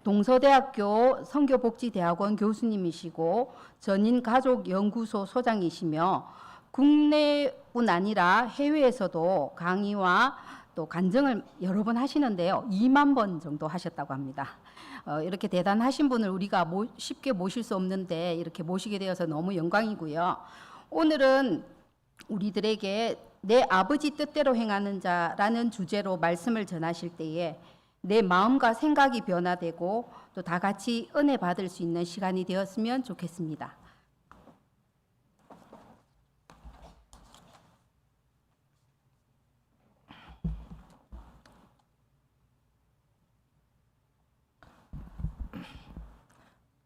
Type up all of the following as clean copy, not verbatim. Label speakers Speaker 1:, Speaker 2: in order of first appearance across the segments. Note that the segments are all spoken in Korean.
Speaker 1: 동서대학교 선교복지대학원 교수님이시고 전인가족연구소 소장이시며 국내뿐 아니라 해외에서도 강의와 또 간증을 여러 번 하시는데요. 2만 번 정도 하셨다고 합니다. 이렇게 대단하신 분을 우리가 쉽게 모실 수 없는데 이렇게 모시게 되어서 너무 영광이고요. 오늘은 우리들에게 내 아버지 뜻대로 행하는 자라는 주제로 말씀을 전하실 때에 내 마음과 생각이 변화되고 또 다 같이 은혜 받을 수 있는 시간이 되었으면 좋겠습니다.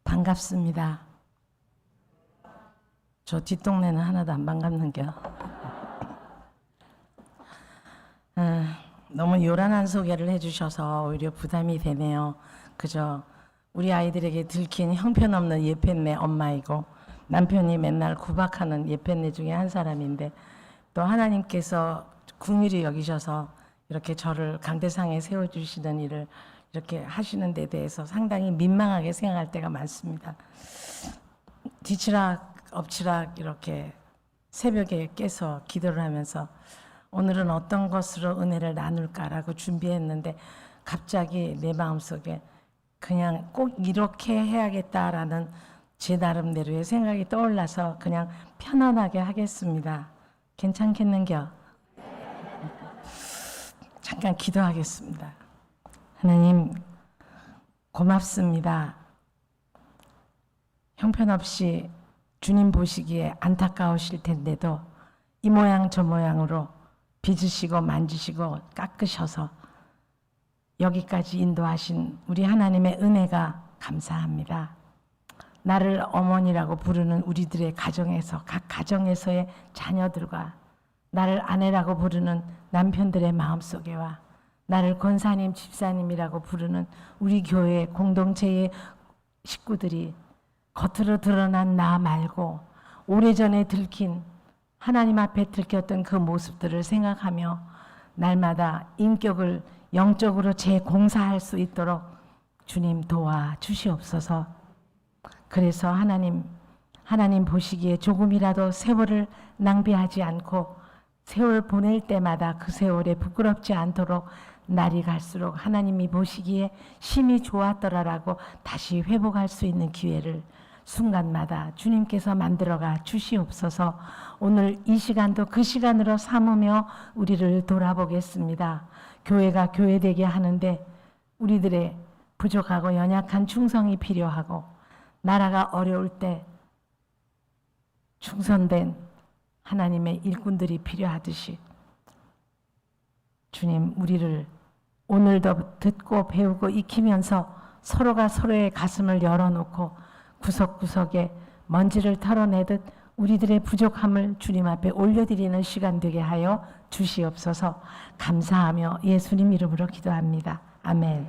Speaker 2: 반갑습니다. 저 뒷동네는 하나도 안 반갑는겨. 너무 요란한 소개를 해주셔서 오히려 부담이 되네요. 그저 우리 아이들에게 들킨 형편없는 예편네 엄마이고 남편이 맨날 구박하는 예편네 중에 한 사람인데 또 하나님께서 긍휼히 여기셔서 이렇게 저를 강대상에 세워주시는 일을 이렇게 하시는 데 대해서 상당히 민망하게 생각할 때가 많습니다. 뒤치락 엎치락 이렇게 새벽에 깨서 기도를 하면서 오늘은 어떤 것으로 은혜를 나눌까라고 준비했는데 갑자기 내 마음속에 그냥 꼭 이렇게 해야겠다라는 제 나름대로의 생각이 떠올라서 그냥 편안하게 하겠습니다. 괜찮겠는겨? 잠깐 기도하겠습니다. 하나님 고맙습니다. 형편없이 주님 보시기에 안타까우실 텐데도 이 모양 저 모양으로 빚으시고 만지시고 깎으셔서 여기까지 인도하신 우리 하나님의 은혜가 감사합니다. 나를 어머니라고 부르는 우리들의 가정에서 각 가정에서의 자녀들과 나를 아내라고 부르는 남편들의 마음속에와 나를 권사님 집사님이라고 부르는 우리 교회 공동체의 식구들이 겉으로 드러난 나 말고 오래전에 들킨 하나님 앞에 들켰던 그 모습들을 생각하며 날마다 인격을 영적으로 재공사할 수 있도록 주님 도와 주시옵소서. 그래서 하나님 보시기에 조금이라도 세월을 낭비하지 않고 세월 보낼 때마다 그 세월에 부끄럽지 않도록 날이 갈수록 하나님이 보시기에 심히 좋았더라라고 다시 회복할 수 있는 기회를 순간마다 주님께서 만들어가 주시옵소서. 오늘 이 시간도 그 시간으로 삼으며 우리를 돌아보겠습니다. 교회가 교회되게 하는데 우리들의 부족하고 연약한 충성이 필요하고 나라가 어려울 때 충성된 하나님의 일꾼들이 필요하듯이 주님 우리를 오늘도 듣고 배우고 익히면서 서로가 서로의 가슴을 열어놓고 구석구석에 먼지를 털어내듯 우리들의 부족함을 주님 앞에 올려드리는 시간 되게 하여 주시옵소서. 감사하며 예수님 이름으로 기도합니다. 아멘.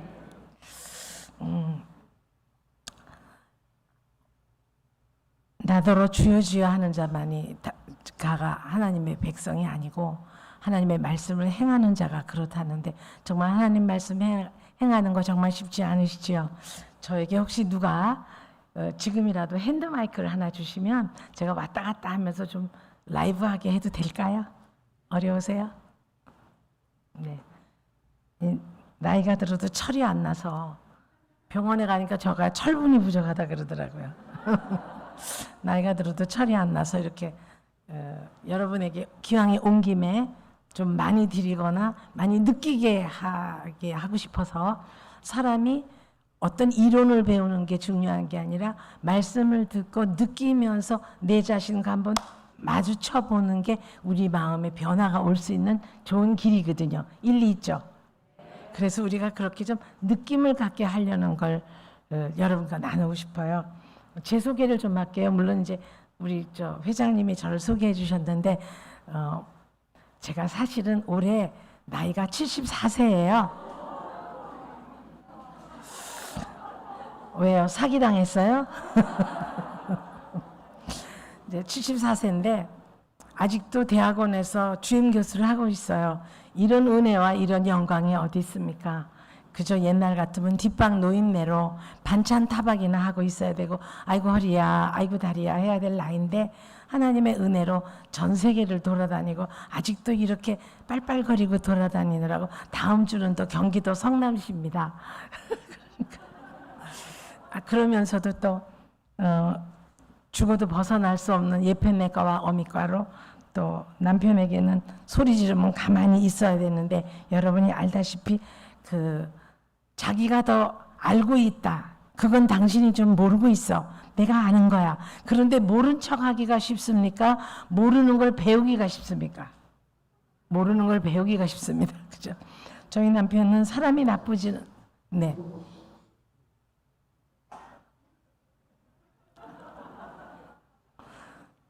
Speaker 2: 나더러 주여 주여 하는 자만이 가가 하나님의 백성이 아니고 하나님의 말씀을 행하는 자가 그렇다는데 정말 하나님 말씀 행하는 거 정말 쉽지 않으시지요? 저에게 혹시 누가 지금이라도 핸드마이크를 하나 주시면 제가 왔다 갔다 하면서 좀 라이브하게 해도 될까요? 어려우세요? 네. 나이가 들어도 철이 안 나서 병원에 가니까 저가 철분이 부족하다 그러더라고요. 나이가 들어도 철이 안 나서 이렇게 여러분에게 기왕에 온 김에 좀 많이 드리거나 많이 느끼게 하게 하고 싶어서 사람이 어떤 이론을 배우는 게 중요한 게 아니라 말씀을 듣고 느끼면서 내 자신과 한번 마주쳐 보는 게 우리 마음의 변화가 올 수 있는 좋은 길이거든요. 일리 있죠? 그래서 우리가 그렇게 좀 느낌을 갖게 하려는 걸 여러분과 나누고 싶어요. 제 소개를 좀 할게요. 물론 이제 우리 저 회장님이 저를 소개해 주셨는데 제가 사실은 올해 나이가 74세예요. 왜요? 사기당했어요? 이제 74세인데 아직도 대학원에서 주임 교수를 하고 있어요. 이런 은혜와 이런 영광이 어디 있습니까? 그저 옛날 같으면 뒷방 노인네로 반찬 타박이나 하고 있어야 되고 아이고 허리야 아이고 다리야 해야 될 나이인데 하나님의 은혜로 전 세계를 돌아다니고 아직도 이렇게 빨빨거리고 돌아다니느라고 다음 주는 또 경기도 성남시입니다. 그러면서도 또 죽어도 벗어날 수 없는 예편내과와 어미과로 또 남편에게는 소리 지르면 가만히 있어야 되는데 여러분이 알다시피 자기가 더 알고 있다. 그건 당신이 좀 모르고 있어. 내가 아는 거야. 그런데 모른 척 하기가 쉽습니까? 모르는 걸 배우기가 쉽습니까? 모르는 걸 배우기가 쉽습니다. 그죠? 저희 남편은 사람이 나쁘지는, 네.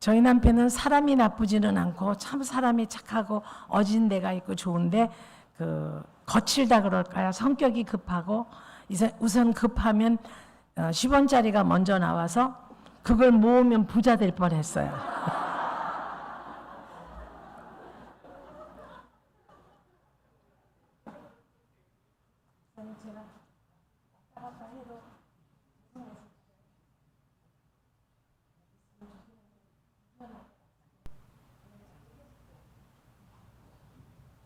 Speaker 2: 저희 남편은 사람이 나쁘지는 않고 참 사람이 착하고 어진 데가 있고 좋은데 거칠다 그럴까요? 성격이 급하고 우선 급하면 10원짜리가 먼저 나와서 그걸 모으면 부자 될 뻔했어요.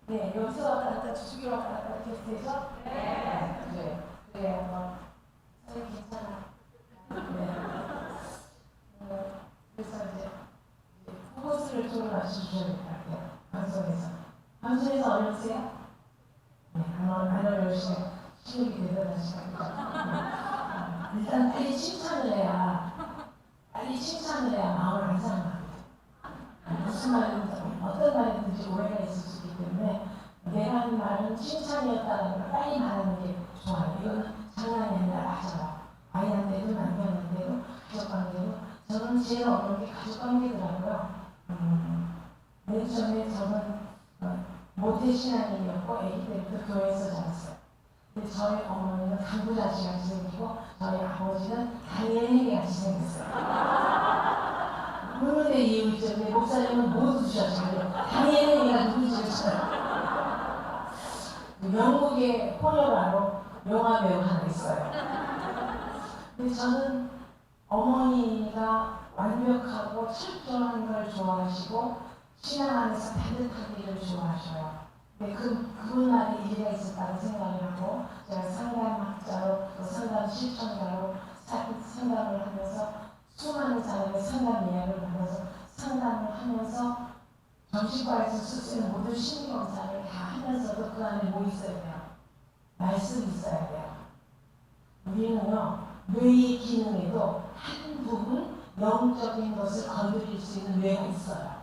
Speaker 2: 네, 여기서 왔다 갔다 저쪽으로 왔다 갔다 이렇게 해서 네, 그래, 그래, 저희 괜찮아. 네, 그래서 이제 그것을 좀 맞춰주셔야겠다. 방송에서 어려우세요? 네, 안 어려우시면 실력이 대단하시니까 일단 빨리 칭찬을 해야 마음을 안상합니다. 무슨 말이든 어떤 말이든지 오해가 있을 수 있기 때문에 내가 하는 말은 칭찬이었다는 걸 빨리 말하는 게 좋아요. 이건 장난이 아니라 맞아요. 아이한테도 남편한테도 가족관계도 저는 제일 어려운 게 가족관계더라고요. 맨 처음에 저는 모태신앙인이었고 아기 때부터 교회에서 자랐어요. 근데 저희 어머니는 강부자식 같이 생기고 저희 아버지는 다니엘 같이 생겼어요. 물론의 이유 있죠. 근데 목사님은 모두 주셨어요. 다니엘이가 누구지? 영국의 포녀라로 영화 배우 하나 있어요. 근데 저는 어머니가 완벽하고 철저한 걸 좋아하시고 신앙 안에서 반듯하기를 좋아하셔요. 근데 그분 안에 일리가 있었다고 생각을 하고 제가 상담학자로 또 상담 실천가로 상담을 하면서 수많은 사람의 상담 예약을 받아서 상담을 하면서 정신과에서 쓸 수 있는 모든 심리검사를 다 하면서도 그 안에 뭐 있어야 돼요? 말씀이 있어야 돼요. 우리는요, 뇌의 기능에도 한 부분 영적인 것을 건드릴 수 있는 뇌가 있어요.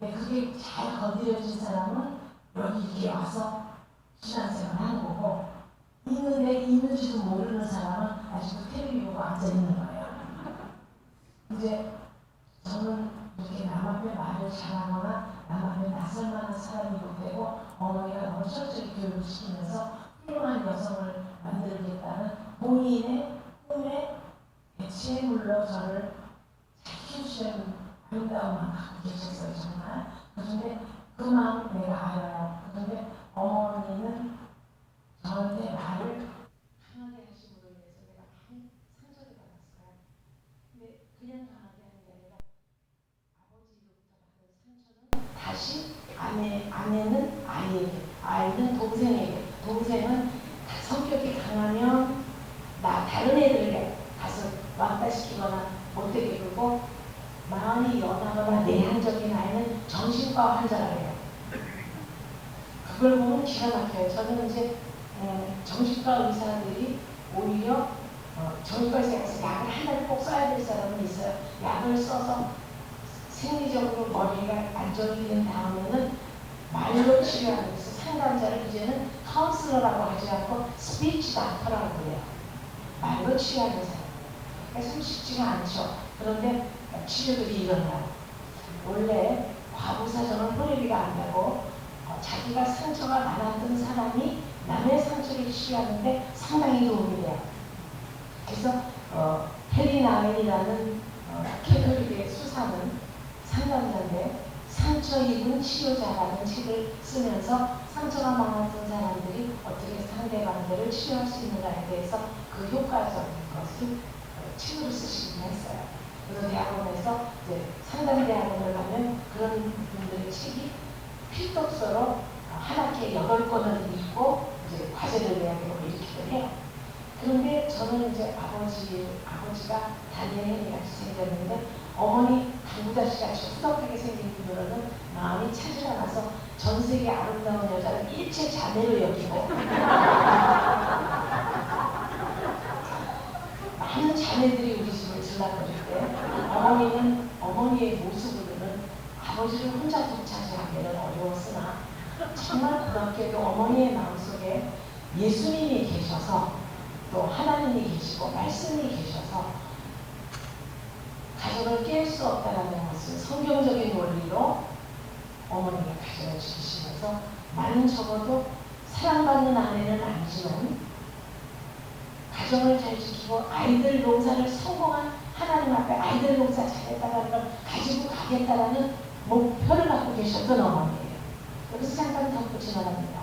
Speaker 2: 근데 그게 잘 건드려진 사람은 여기 이렇게 와서 신앙생활을 하는 거고 있는데 있는지도 모르는 사람은 아직도 텔레비 보고 앉아있는 거예요. 이제 저는 이렇게 남 앞에 말을 잘하거나 남 앞에 나설 만한 사람이 못 되고 어머니가 너무 철저히 교육을 시키면서 훌륭한 여성을 만들겠다는 본인의 꿈에 배치물로 저를 잘 키우시는 아름다운 마음 갖고 계셨어요. 정말. 그런데 그 마음 내가 알아요. 그런데 어머니는 저한테 말을 강하게 하심으로 인해서 내가 많이 상처를 받았어요. 근데 그냥 강하게 하는 게 아니라 아버지로부터 받은 상처는 다시 아내는 아이에게, 아이는 동생에게, 동생은 성격이 강하면 다른 애들에게 가서 왕따 시키거나 못되게 굴고 마음이 연하거나 내향적인 아이는 정신과 환자가 돼요. 그걸 보면 기가 막혀요. 저는 이제 정신과 의사들이 오히려 정신과에서 가서 약을 하나를 꼭 써야 될 사람은 있어요. 약을 써서 생리적으로 머리가 안정이 된 다음에는 말로 치료하는 것을 상담자를 이제는 카운슬러라고 하지 않고 스피치 닥터라고 해요. 말로 치료하는 사람. 그러니까 쉽지가 않죠. 그런데 치료들이 일어나요. 원래 과부 사정은 호래비가 안 되고 자기가 상처가 많았던 사람이 남의 상처를 치유하는데 상당히 도움이 돼요. 그래서 해리 나인이라는 캐톨릭의 수사는 상담자인데 상처 입은 치료자라는 책을 쓰면서 상처가 많았던 사람들이 어떻게 상대방들을 치료할 수 있는가에 대해서 그 효과적인 것을 책으로 쓰시긴 했어요. 그래서 대학원에서 이제 상담대학원을 가면 그런 분들의 책이 필독서로 한 학기에 8권을 읽고 이제 과제를 내야 되고 이렇게 해요. 그런데 저는 이제 아버지가 다니엘이 같이 생겼는데 어머니 당구자씨 같이 후덕하게 생긴 분으로는 마음이 차지가 나서 전 세계 아름다운 여자를 일체 자매로 여기고 많은 자매들이 우리 집을 들락거릴 때 어머니는 어머니의 모습으로는 아버지를 혼자 독차지하기는 어려웠으나 정말 고맙게도 어머니의 마음속에 예수님이 계셔서 또 하나님이 계시고 말씀이 계셔서 가정을 깰 수 없다는 것을 성경적인 원리로 어머니가 가정을 지키시면서 나는 적어도 사랑받는 아내는 아니지만 가정을 잘 지키고 아이들 농사를 성공한 하나님 앞에 아이들 농사 잘했다는 걸 가지고 가겠다라는 목표를 갖고 계셨던 어머니예요. 여기서 잠깐 덮고 지나갑니다.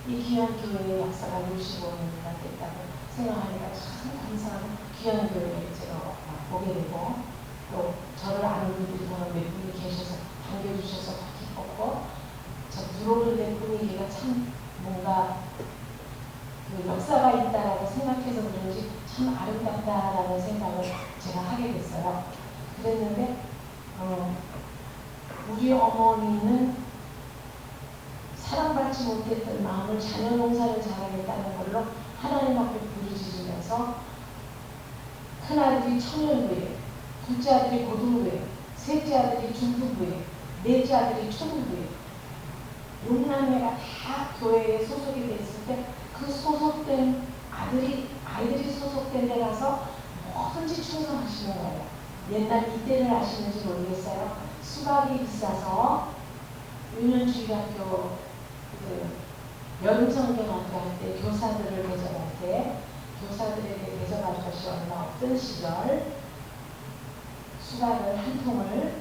Speaker 2: 이 귀한 교회의 역사가 65년이나 됐다고 생각하니까 참 감사하고 귀한 교회를 제가 보게 되고 또 저를 아는 분들이 몇 분이 계셔서 반겨주셔서 기뻤고 저 들어오는 분위기가 참 뭔가 그 역사가 있다라고 생각해서 그런지 참 아름답다라는 생각을 제가 하게 됐어요. 그랬는데 우리 어머니는 사랑받지 못했던 마음을 자녀 농사를 잘하겠다는 걸로 하나님 앞에 부르짖으면서 큰아들이 청년부에, 둘째 아들이 고등부에, 셋째 아들이 중등부에, 넷째 아들이 초등부에 용남매가 다 교회에 소속이 됐을 때 그 소속된 아이들이 소속된 데 가서 뭐든지 충성하시는 거예요. 옛날 이때를 아시는지 모르겠어요. 수박이 비싸서 유년주일학교 여름성경학교 할 때 교사들을 배정할 때 교사들에게 배정 아저씨 얼마 없던 시절 수박을 한 통을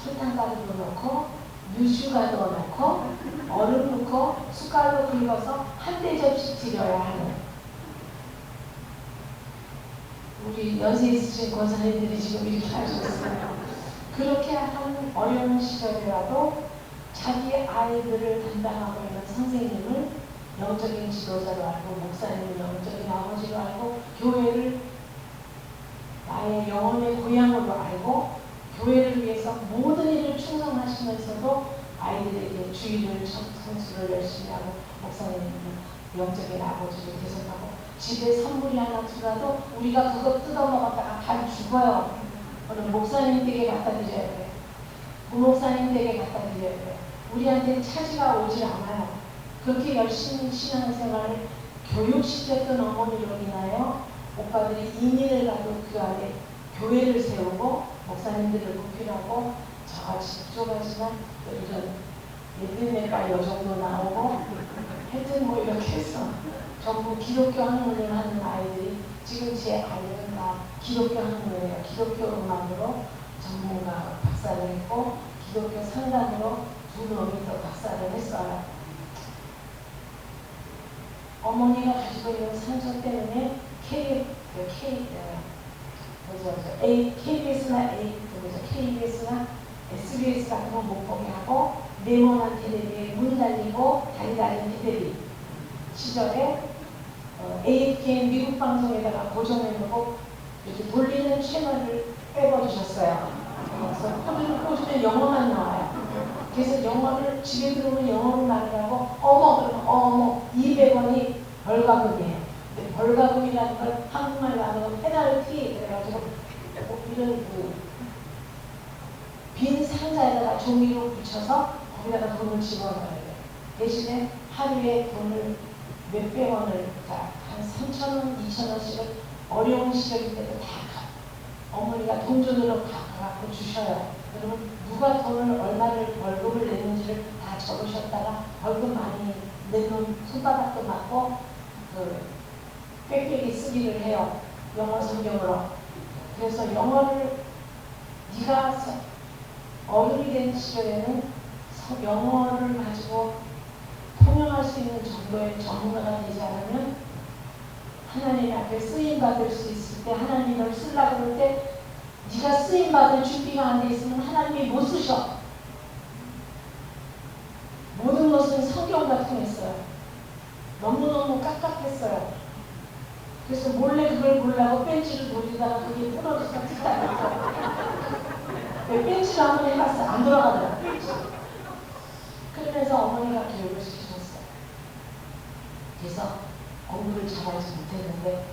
Speaker 2: 설탕가루로 넣고 유슈가루 넣고 얼음 넣고 숟갈로 긁어서 한 대접씩 드려야 하는 우리 연세 있으신 권사님들이 지금 이렇게 하셨어요. 그렇게 한 어려운 시절이라도 자기 아이들을 담당하고 있는 선생님을 영적인 지도자로 알고 목사님을 영적인 아버지로 알고 교회를 나의 영혼의 고향으로 알고 교회를 위해서 모든 일을 충성하시면서도 아이들에게 주의를 청소를 열심히 하고 목사님은 영적인 아버지를 계속하고 집에 선물이 하나 들어도 우리가 그거 뜯어먹었다가 다 죽어요. 오늘 목사님 댁에 갖다 드려야 돼. 부목사님 댁에 갖다 드려야 돼. 우리한테 차지가 오질 않아요. 그렇게 열심히 신앙생활을 교육시켰던 어머니로 인하여 오빠들이 이민을 가도 그 안에 교회를 세우고 목사님들을 구필하고 저같이 좁아지만 이런 예배매가 요 정도 나오고 하여튼 뭐 이렇게 해서 전부 기독교 학문을 하는 아이들이 지금 제 아이들은 다 기독교 학문이에요. 기독교 음악으로 전문가 박사를 했고 기독교 상담으로 두 놈이 또 박사를 했어요. 어머니가 가지고 있는 상처 때문에 KBS나 SBS 같은 거 못 보게 하고 네모난 테레비에 문 달리고 다리 달린 테레비 시절에 AFKN 미국 방송에다가 고정해놓고 이렇게 돌리는 채널을 빼버리셨어요. 그래서 꽂으면 영어만 나와요. 그래서 영어를 집에 들어오면 영어로 말하고 어머 200원이 벌가금이에요. 벌가금이라는 걸 한국말로 하면 페널티 그래가지고 이런 빈 상자에다가 종이로 붙여서 거기다가 돈을 집어넣어야 돼요. 대신에 하루에 돈을 몇백 원을 한 3,000원, 2,000원씩을 어려운 시절일 때도 다 어머니가 동전으로 갖고 주셔요. 그러면 누가 돈을 얼마를 월급을 내는지를 다 적으셨다가 월급 많이 내는 손바닥도 맞고 빽빽이 쓰기를 해요. 영어 성경으로. 그래서 영어를 네가 어른이 된 시절에는 영어를 가지고 통용할 수 있는 정도의 전문가가 되지 않으면 하나님 앞에 쓰임받을 수 있을 때 하나님을 쓰려고 그럴 때 네가 쓰임받을 준비가 안 돼 있으면 하나님이 못 쓰셔. 모든 것은 성경과 통했어요. 너무너무 깝깝했어요. 그래서 몰래 그걸 보려고 벤치를 돌리다가 그게 부러져서 틱다니까 벤치를 한번 해봤어요. 안 돌아가더라. 그러면서 어머니가 교육을 시키셨어요. 그래서 공부를 잘하지 못했는데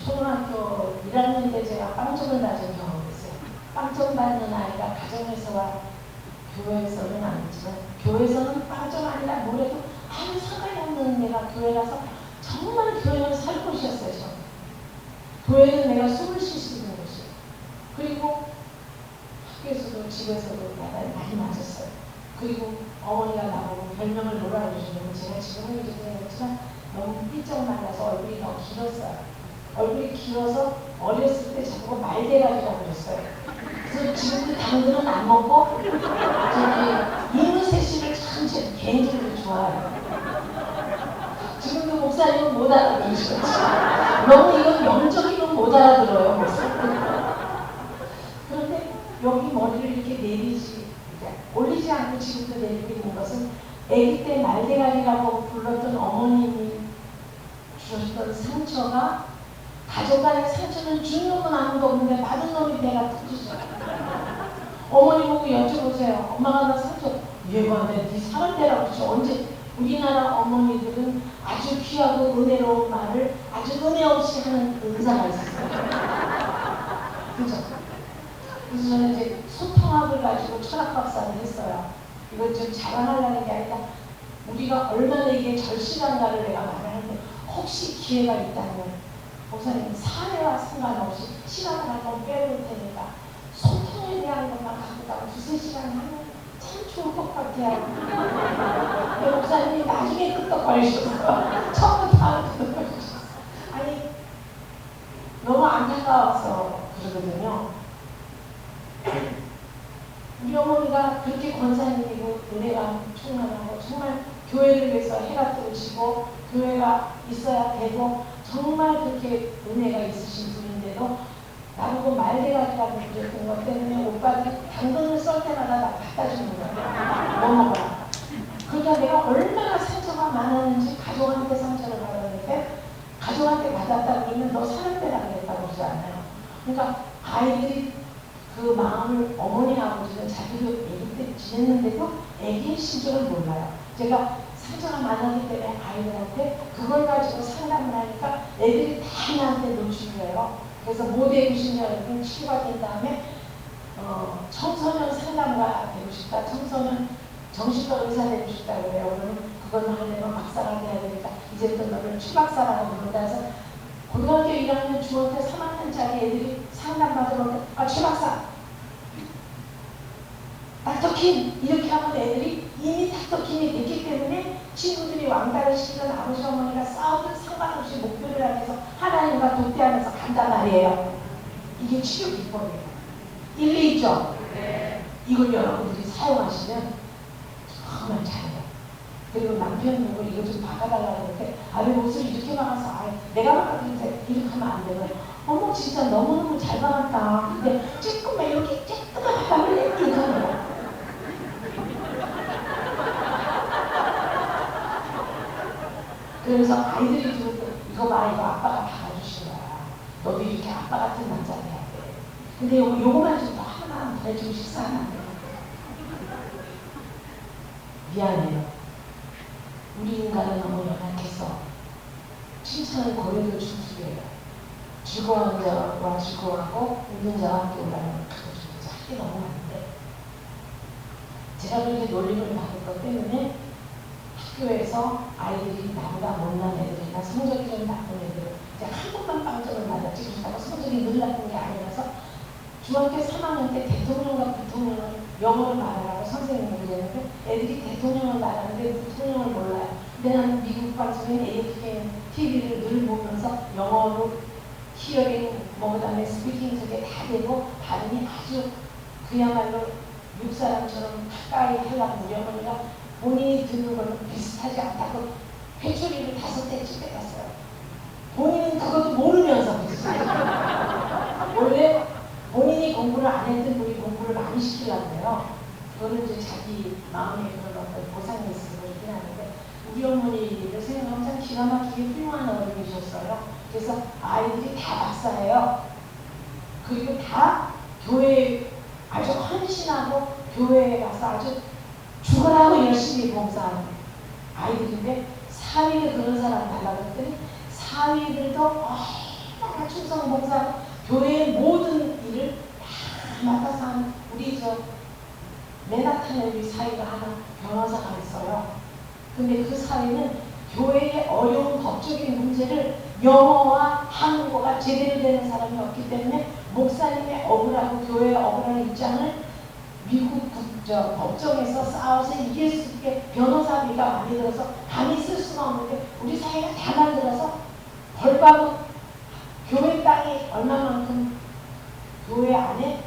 Speaker 2: 초등학교 1학년 때 제가 빵점을 맞은 경험이 있어요. 빵점 받는 아이가 가정에서와 교회에서는 아니지만 교회에서는 빵점 아니라 뭐래도 아무 상관이 없는 내가 교회 가서 정말 교회는 살 곳이었어요. 저는. 교회는 내가 숨을 쉴 수 있는 곳이에요. 그리고 학교에서도 집에서도 내가 많이 맞았어요. 그리고 어머니가 나보고 별명을 뭐라 그러시냐면 제가 지금은 이제 생각했지만 너무 삐쩍 말라서 얼굴이 너무 길었어요. 얼굴이 길어서 어렸을 때 자꾸 말대가리라고 그랬어요. 그래서 지금도 당근은 안 먹고 저기 이문세 씨를 참 제 개인적으로 좋아해요. 지금도 목사님은 못 알아들으시죠. 너무 이건 영적이면 못 알아들어요. 그런데 여기 머리를 이렇게 내리지 올리지 않고 지금도 내리고 있는 것은 아기 때 말대가리라고 불렀던 어머님이 주셨던 상처가 가족 간의 상처는 준 놈은 아무도 없는데 받은 놈이 내가 터지죠. 어머니 보고 여쭤보세요. 엄마가 나 상처 얘가 네 사람대라고 그러죠. 언제 우리나라 어머니들은 아주 귀하고 은혜로운 말을 아주 은혜 없이 하는 은사가 있었어요. 그죠? 그래서 저는 이제 소통학을 가지고 철학 박사를 했어요. 이걸 좀 자랑하려는 게 아니라 우리가 얼마나 이게 절실한가를 내가 말하는데 혹시 기회가 있다면 목사님 사회와 상관없이 시간을 한번 빼볼 테니까 소통에 대한 것만 갖고 가고 2-3시간 하면 참 좋을 것 같아요. 근데 목사님이 나중에 끄떡거리셨어요. 처음부터 안 끄떡거리셨어요. 아니 너무 안타까워서 그러거든요. 우리 어머니가 그렇게 권사님이고 은혜가 충만하고 정말 교회를 위해서 해가 뜨시고 교회가 있어야 되고 정말 그렇게 은혜가 있으신 분인데도 나보고 말대가리라고 그랬던 것 때문에 오빠들이 당근을 썰 때마다 나 갖다 주는 거야. 뭐 먹어라. 그러니까 내가 얼마나 상처가 많았는지 가족한테 상처를 받았는데 가족한테 받았다 그러면 너 사는 데라 그랬다고 그러지 않아요. 그러니까 아이들이 그 마음을 어머니 아버지는 자기도 애기 때 지냈는데도 애기의 심정을 몰라요. 제가 상처가 많았기 때문에 아이들한테 그걸 가지고 상담을 하니까 애들이 다 나한테 노출해요. 그래서 모대 유신여러분 치료가 된 다음에 청소년 상담가 되고 싶다. 청소년 정신과 의사 되고 싶다 그래요. 그러면 그걸 하려면 박사가 돼야 되니까 이제부터 너를 추박사라고 부른다 해서 고등학교 1학년 중학교 3학년짜리 애들이 상담받으러 오는데 추박사 닥터킴 이렇게 하면 애들이 이미 닥터킴이 됐기 때문에 친구들이 왕따를 시키던 아버지 어머니가 싸우든 상관없이 목표를 향해서 하나님과 독대하면서 간단 말이에요. 이게 치료 기법이에요. 일리 있죠? 네. 이걸 여러분들이 사용하시면 정말 잘해요. 그리고 남편 보고 이거 좀 바꿔달라고 그러는데 아내 옷을 이렇게 박아서 내가 박아주는데 이렇게 하면 안 되고요. 어머 진짜 너무너무 잘 박았다. 근데 조금만 여기 조금만 박아볼래? 이렇게 하는 거예요. 그래서 아이들이 들을 때 이거 봐 이거 아빠가 박아주신 거야. 너도 이렇게 아빠 같은 남자 돼야 돼. 근데 요거만 좀 더 하나만 더 해주고 식사하면 안 돼. 미안해요. 우리 인간은 너무 연약해서 칭찬을 고려도 충수해요. 즐거운 자와 즐거워하고 웃는 자와 함께 오라는 그것을 하기 너무 많은데 제가 그렇게 놀림을 받을 것 때문에 학교에서 아이들이 나보다 못난 애들이나 성적이 좀 나쁜 애들을 이제 한 번만 빵점을 맞았지 그렇다고 성적이 늘 나쁜 게 아니라서 중학교 3학년 때 대통령과 부통령을 영어를 말하라고 선생님이 그랬는데 애들이 대통령을 말하는데 부통령을 몰라요. 근데 나는 미국 방송인 AFK TV를 늘 보면서 영어로 히어링 그 다음에 스피킹 그게 다 되고 발음이 아주 그야말로 미국 사람처럼 가까이 하려고 우리 어머니가 본인이 듣는 거는 비슷하지 않다고 회초리를 5대쯤 때렸어요. 본인은 그것도 모르면서 원래 본인이 공부를 안 했던 분이 공부를 많이 시키려고 해요. 그거는 이제 자기 마음에 그런 어떤 보상이 있어서 그렇긴 하는데, 우리 어머니를 생각하면 참 기가 막히게 훌륭한 어른이셨어요. 그래서 아이들이 다 박사예요. 그리고 다 교회에 아주 헌신하고 교회에 가서 아주 죽으라고 열심히 봉사하는 아이들인데, 사위가 그런 사람 달라고 했더니 사위들도 얼마나 충성 봉사하고 교회의 모든 일을 다 맡아서 하는 우리 맨하탄에 우리 사위가 하나 변호사가 있어요. 근데 그 사위는 교회의 어려운 법적인 문제를 영어와 한국어가 제대로 되는 사람이 없기 때문에 목사님의 억울하고 교회의 억울한 입장을 미국 법정에서 싸워서 이길 수 있게 변호사비가 많이 들어서 감히 쓸 수가 없는데, 우리 사회가 다 만들어서 벌받고 교회 땅이 얼마만큼 교회 안에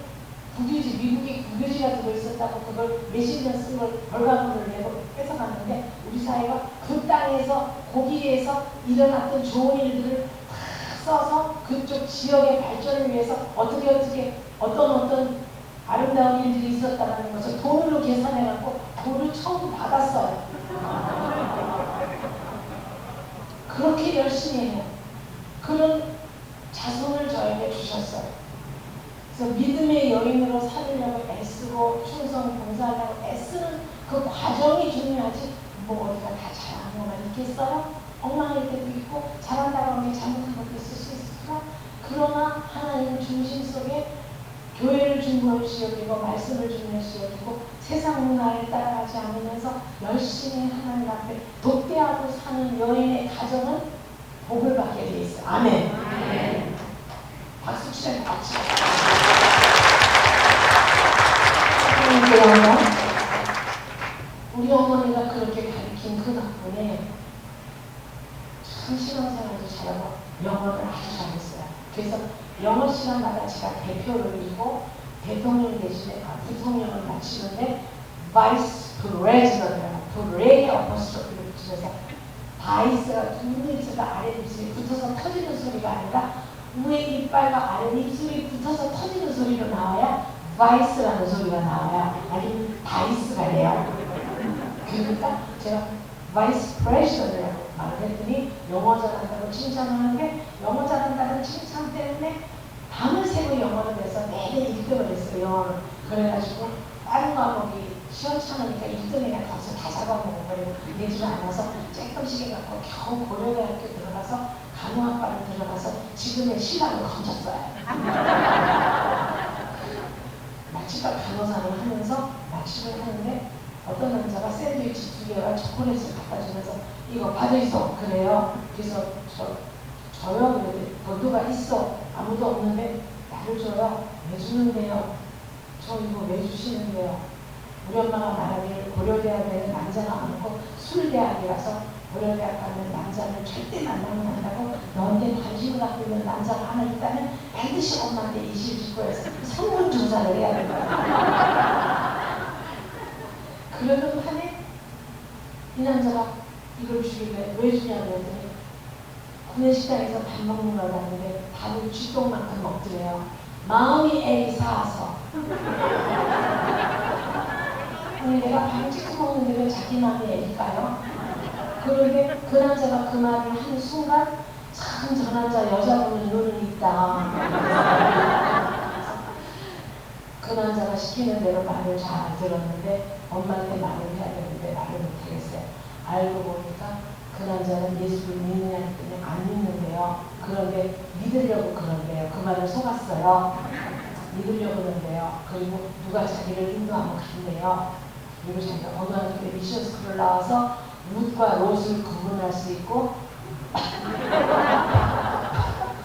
Speaker 2: 국유지, 미국의 국유지가 들어있었다고 그걸 몇십 년 쓴 걸 벌받음을 내고 뺏어갔는데, 우리 사회가 그 땅에서 거기에서 일어났던 좋은 일들을 다 써서 그쪽 지역의 발전을 위해서 어떻게 어떤 아름다운 일들이 있었다는 것을 돈으로 계산해갖고 돈을 처음 받았어요. 그렇게 열심히 해요. 그런 자손을 저에게 주셨어요. 그래서 믿음의 여인으로 살려고 애쓰고 충성 봉사하려고 애쓰는 그 과정이 중요하지, 뭐 어디가 다 잘하는 것만 있겠어요? 엉망일 때도 있고 잘한다고 하면 잘못한 것도 있을 수 있을까? 그러나 하나님 중심 속에 교회를 중요시 여기고 말씀을 중요시 여기고 세상 문화에 따라가지 않으면서 열심히 하나님 앞에 독대하고 사는 여인의 가정은 복을 받게 되어 있어요. 아멘. 아멘. 박수 치면 박수. 우리 어머니가 그렇게 가르친 그 덕분에 참 신앙생활도 잘하고 영어를 아주 잘했어요. 그래서 영어 시간마다 제가 대표를 이고 대통령 대신에 부통령을 마치는데 바이스 프레지던트라고 브레이 어퍼스트로피를 붙여서 바이스가 두 입술과 아래 입술이 붙어서 터지는 소리가 아니라 위에 이빨과 아래 입술이 붙어서 터지는 소리로 나와야 바이스라는 소리가 나와야 아니면 바이스가 돼요. 그러니까 제가 바이스 프레지던트라고 말을 했더니 영어 잘한다고 칭찬하는데, 영어 잘한다는 칭찬 때문에 밤을 새고 영어를 해서 내내 1등을 했어요. 영어를. 그래가지고 다른 과목이 시원찮으니까 1등이나 가서 다 잡아먹어버리고 내지 않아서 조금씩 해갖고 겨우 고려대학교 들어가서 간호학과를 들어가서 지금의 신랑을 건졌어요. 마취과 변호사를 하면서 마취를 하는데 어떤 남자가 샌드위치 2개와 초콜릿을 갖다 주면서 이거 받으소 그래요. 그래서 저요 그래도 누가 있어 아무도 없는데 나를 줘요. 왜 주는데요? 저 이거 왜 주시는데요? 우리 엄마가 말하기를 고려대학에는 남자가 많고 술대학이라서 고려대학 가면 남자를 절대 만나면 안 한다고, 너한테 관심을 갖고 있는 남자가 하나 있다면 반드시 엄마한테 이실직고해서 성분조사를 해야 된다. 그러는 판에 이 남자가 이걸 주길래 왜 주냐고 했더니 구내식당에서 밥 먹는 걸 봤는데 밥을 쥐똥만큼 먹더래요. 마음이 애기 사서. 아니 내가 밥을 찍고 먹는데 왜 자기 마음이 애기까요? 그런데 그 남자가 그 말을 한 순간 참 저 남자 여자분은 눈은 있다. 그 남자가 시키는 대로 말을 잘 들었는데 엄마한테 말을 해야 되는데 말을 못하겠어요. 알고 보니까 그 남자는 예수를 믿느냐 했더니 안 믿는데요. 그런데 믿으려고 그런데요. 그 말을 속았어요. 믿으려고 그러는데요. 그리고 누가 자기를 인도하면 간대요. 그리고 자기가 어느 학교에 미션 스쿨을 나와서 룻과 롯을 구분할 수 있고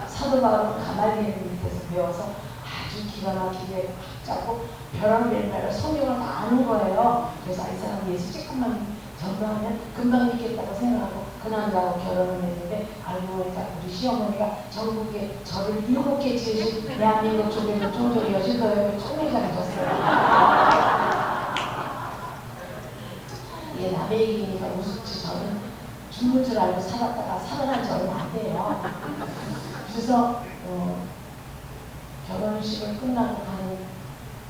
Speaker 2: 사도 바울은 가말리엘 밑에서 배워서 아주 기가 막히게 짜고 벼랑별 말을 성경을 다 아는 거예요. 그래서 이 사람 예수 조금만 전도하면 금방 믿겠다고 생각하고 그 남자하고 결혼을 했는데, 알고 보니까 우리 시어머니가 전국에 저를 7개 지으신 대한민국 쪽에는 종종 여신도에 총회장이 줬어요. 이게 남의 얘기니까 우습지 저는 죽는 줄 알고 살았다가 살아난 지 얼마 안 돼요. 그래서 결혼식을 끝나고 가는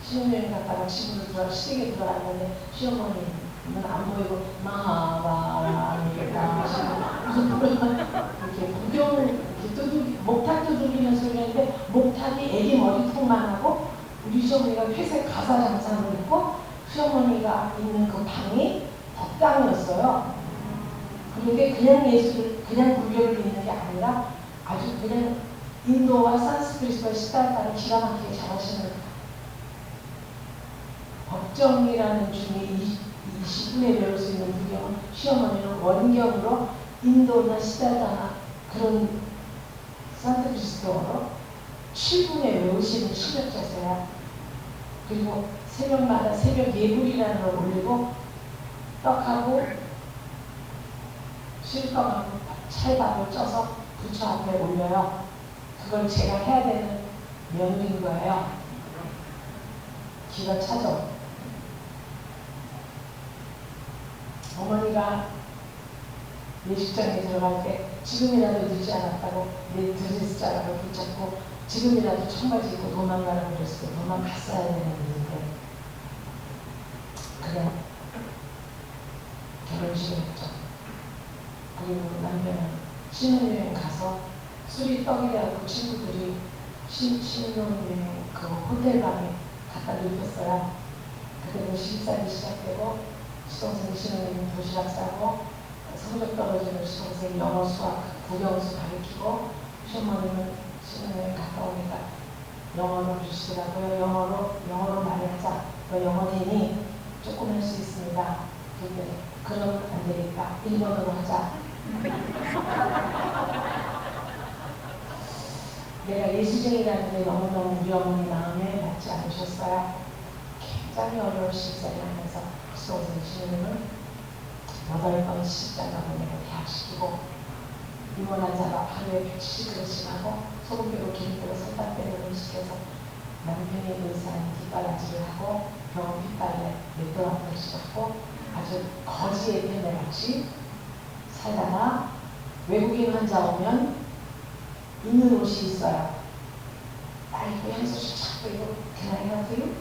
Speaker 2: 신혼여행 갔다가 집으로 시댁에 들어왔는데 시어머니는 안 보이고 마하바 이렇게 구경을 이렇게 목탁 두들기는 소리인데 목탁이 애기 머리통만 하고 우리 시어머니가 회색 가사 장상을 입고 시어머니가 있는 그 방이 법당이었어요. 그런데 그냥 예술, 그냥 불교를 믿는 게 아니라 아주 그냥 인도와 산스크리트와 시달다를 기가 막히게 잘하시는 법정이라는 중에 20분에 배울 수 있는 불경은 시어머니는 원경으로 인도나 시달다나 그런 산스크리트어로 7분에 외우시는 실력자세요. 그리고 새벽마다 새벽 예불이라는 걸 올리고 떡하고 실떡하고 찰밥을 쪄서 부처 앞에 올려요. 그걸 제가 해야 되는 명인 거예요. 기가 차죠. 어머니가 예식장에 들어갈 때 지금이라도 늦지 않았다고 내 드레스 자락을 붙잡고 지금이라도 청바지 입고 도망가라고 그랬을 때 도망갔어야 되는 일인데 그냥 결혼식을 했죠. 그리고 남편은 신혼여행 가서 술이 떡이 돼갖고 친구들이 신혼여행 그 호텔방에 갖다 눕혔어요. 그때는 시집살이 시작되고 시동생 신혼여행 도시락 싸고 성적 떨어지는 시동생 영어 수학 국영수 가르치고 시어머니는 신혼여행 갔다 오니까 영어로 주시더라고요. 영어로 말하자. 너 영어 되니? 조금 할 수 있습니다. 근데 그럼 안 되겠다. 일본어로 하자. 내가 예수쟁이라는데 너무너무 우리 어머니 마음에 맞지 않으셨어요. 굉장히 어려운 시집살이 하면서 시동생 신혼은 8번 시집장가고 내가 대학시키고 이모난 자가 하루에 170그릇씩 하고 소금빼고 기름빼고 설탕빼고 음식해서 남편의 의사인 뒷바라지를 하고 병원 뒷발에 맷돌 그릇씩 하고 아주 거지의 편애같이 살다가 외국인 환자 오면 입는 옷이 있어요. 빨고 향수를 착 뿌리고 Can I help you?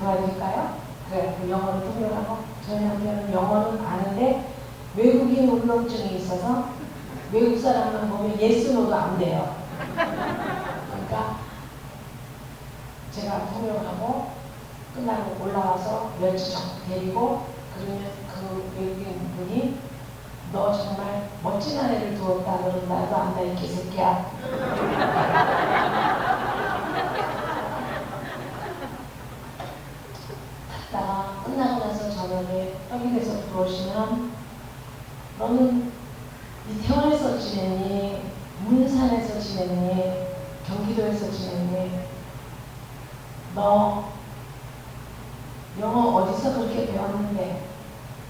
Speaker 2: 도와드릴까요? 그래, 그 영어를 통역하고 저희 남편은 영어는 아는데 외국인 울렁증이 있어서 외국 사람만 보면 yes, no도 안 돼요. 그러니까 제가 통역하고 끝나고 올라와서 멸치 적국 데리고 그러면 그 외국인 분이 너 정말 멋진 아내를 두었다. 너는 나도 안다 이 개새끼야. 갔다가 끝나고 나서 저녁에 떡이 돼서 들어오시면 너는 이태원에서 지냈니? 문산에서 지냈니? 경기도에서 지냈니? 너 영어 어디서 그렇게 배웠는데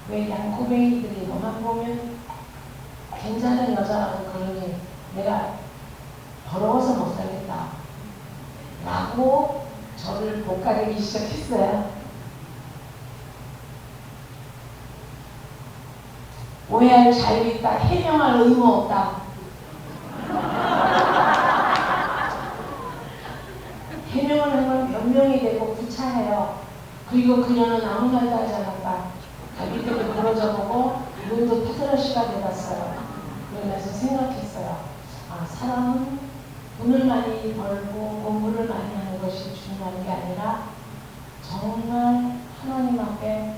Speaker 2: 왜 양꼬맹이들이 너만 보면 괜찮은 여자라고 그러니 내가 더러워서 못 살겠다 라고 저를 볶아내기 시작했어요. 오해할 자유 있다. 해명할 의무 없다. 해명을 하면 변명이 되고 구차해요. 그리고 그녀는 아무 말도 하지 않았다. 자기 때문에 부러져 보고 눈도 파트러시가 돼봤어요. 그러면서 생각했어요. 아, 사람은 돈을 많이 벌고 공부를 많이 하는 것이 중요한 게 아니라 정말 하나님 앞에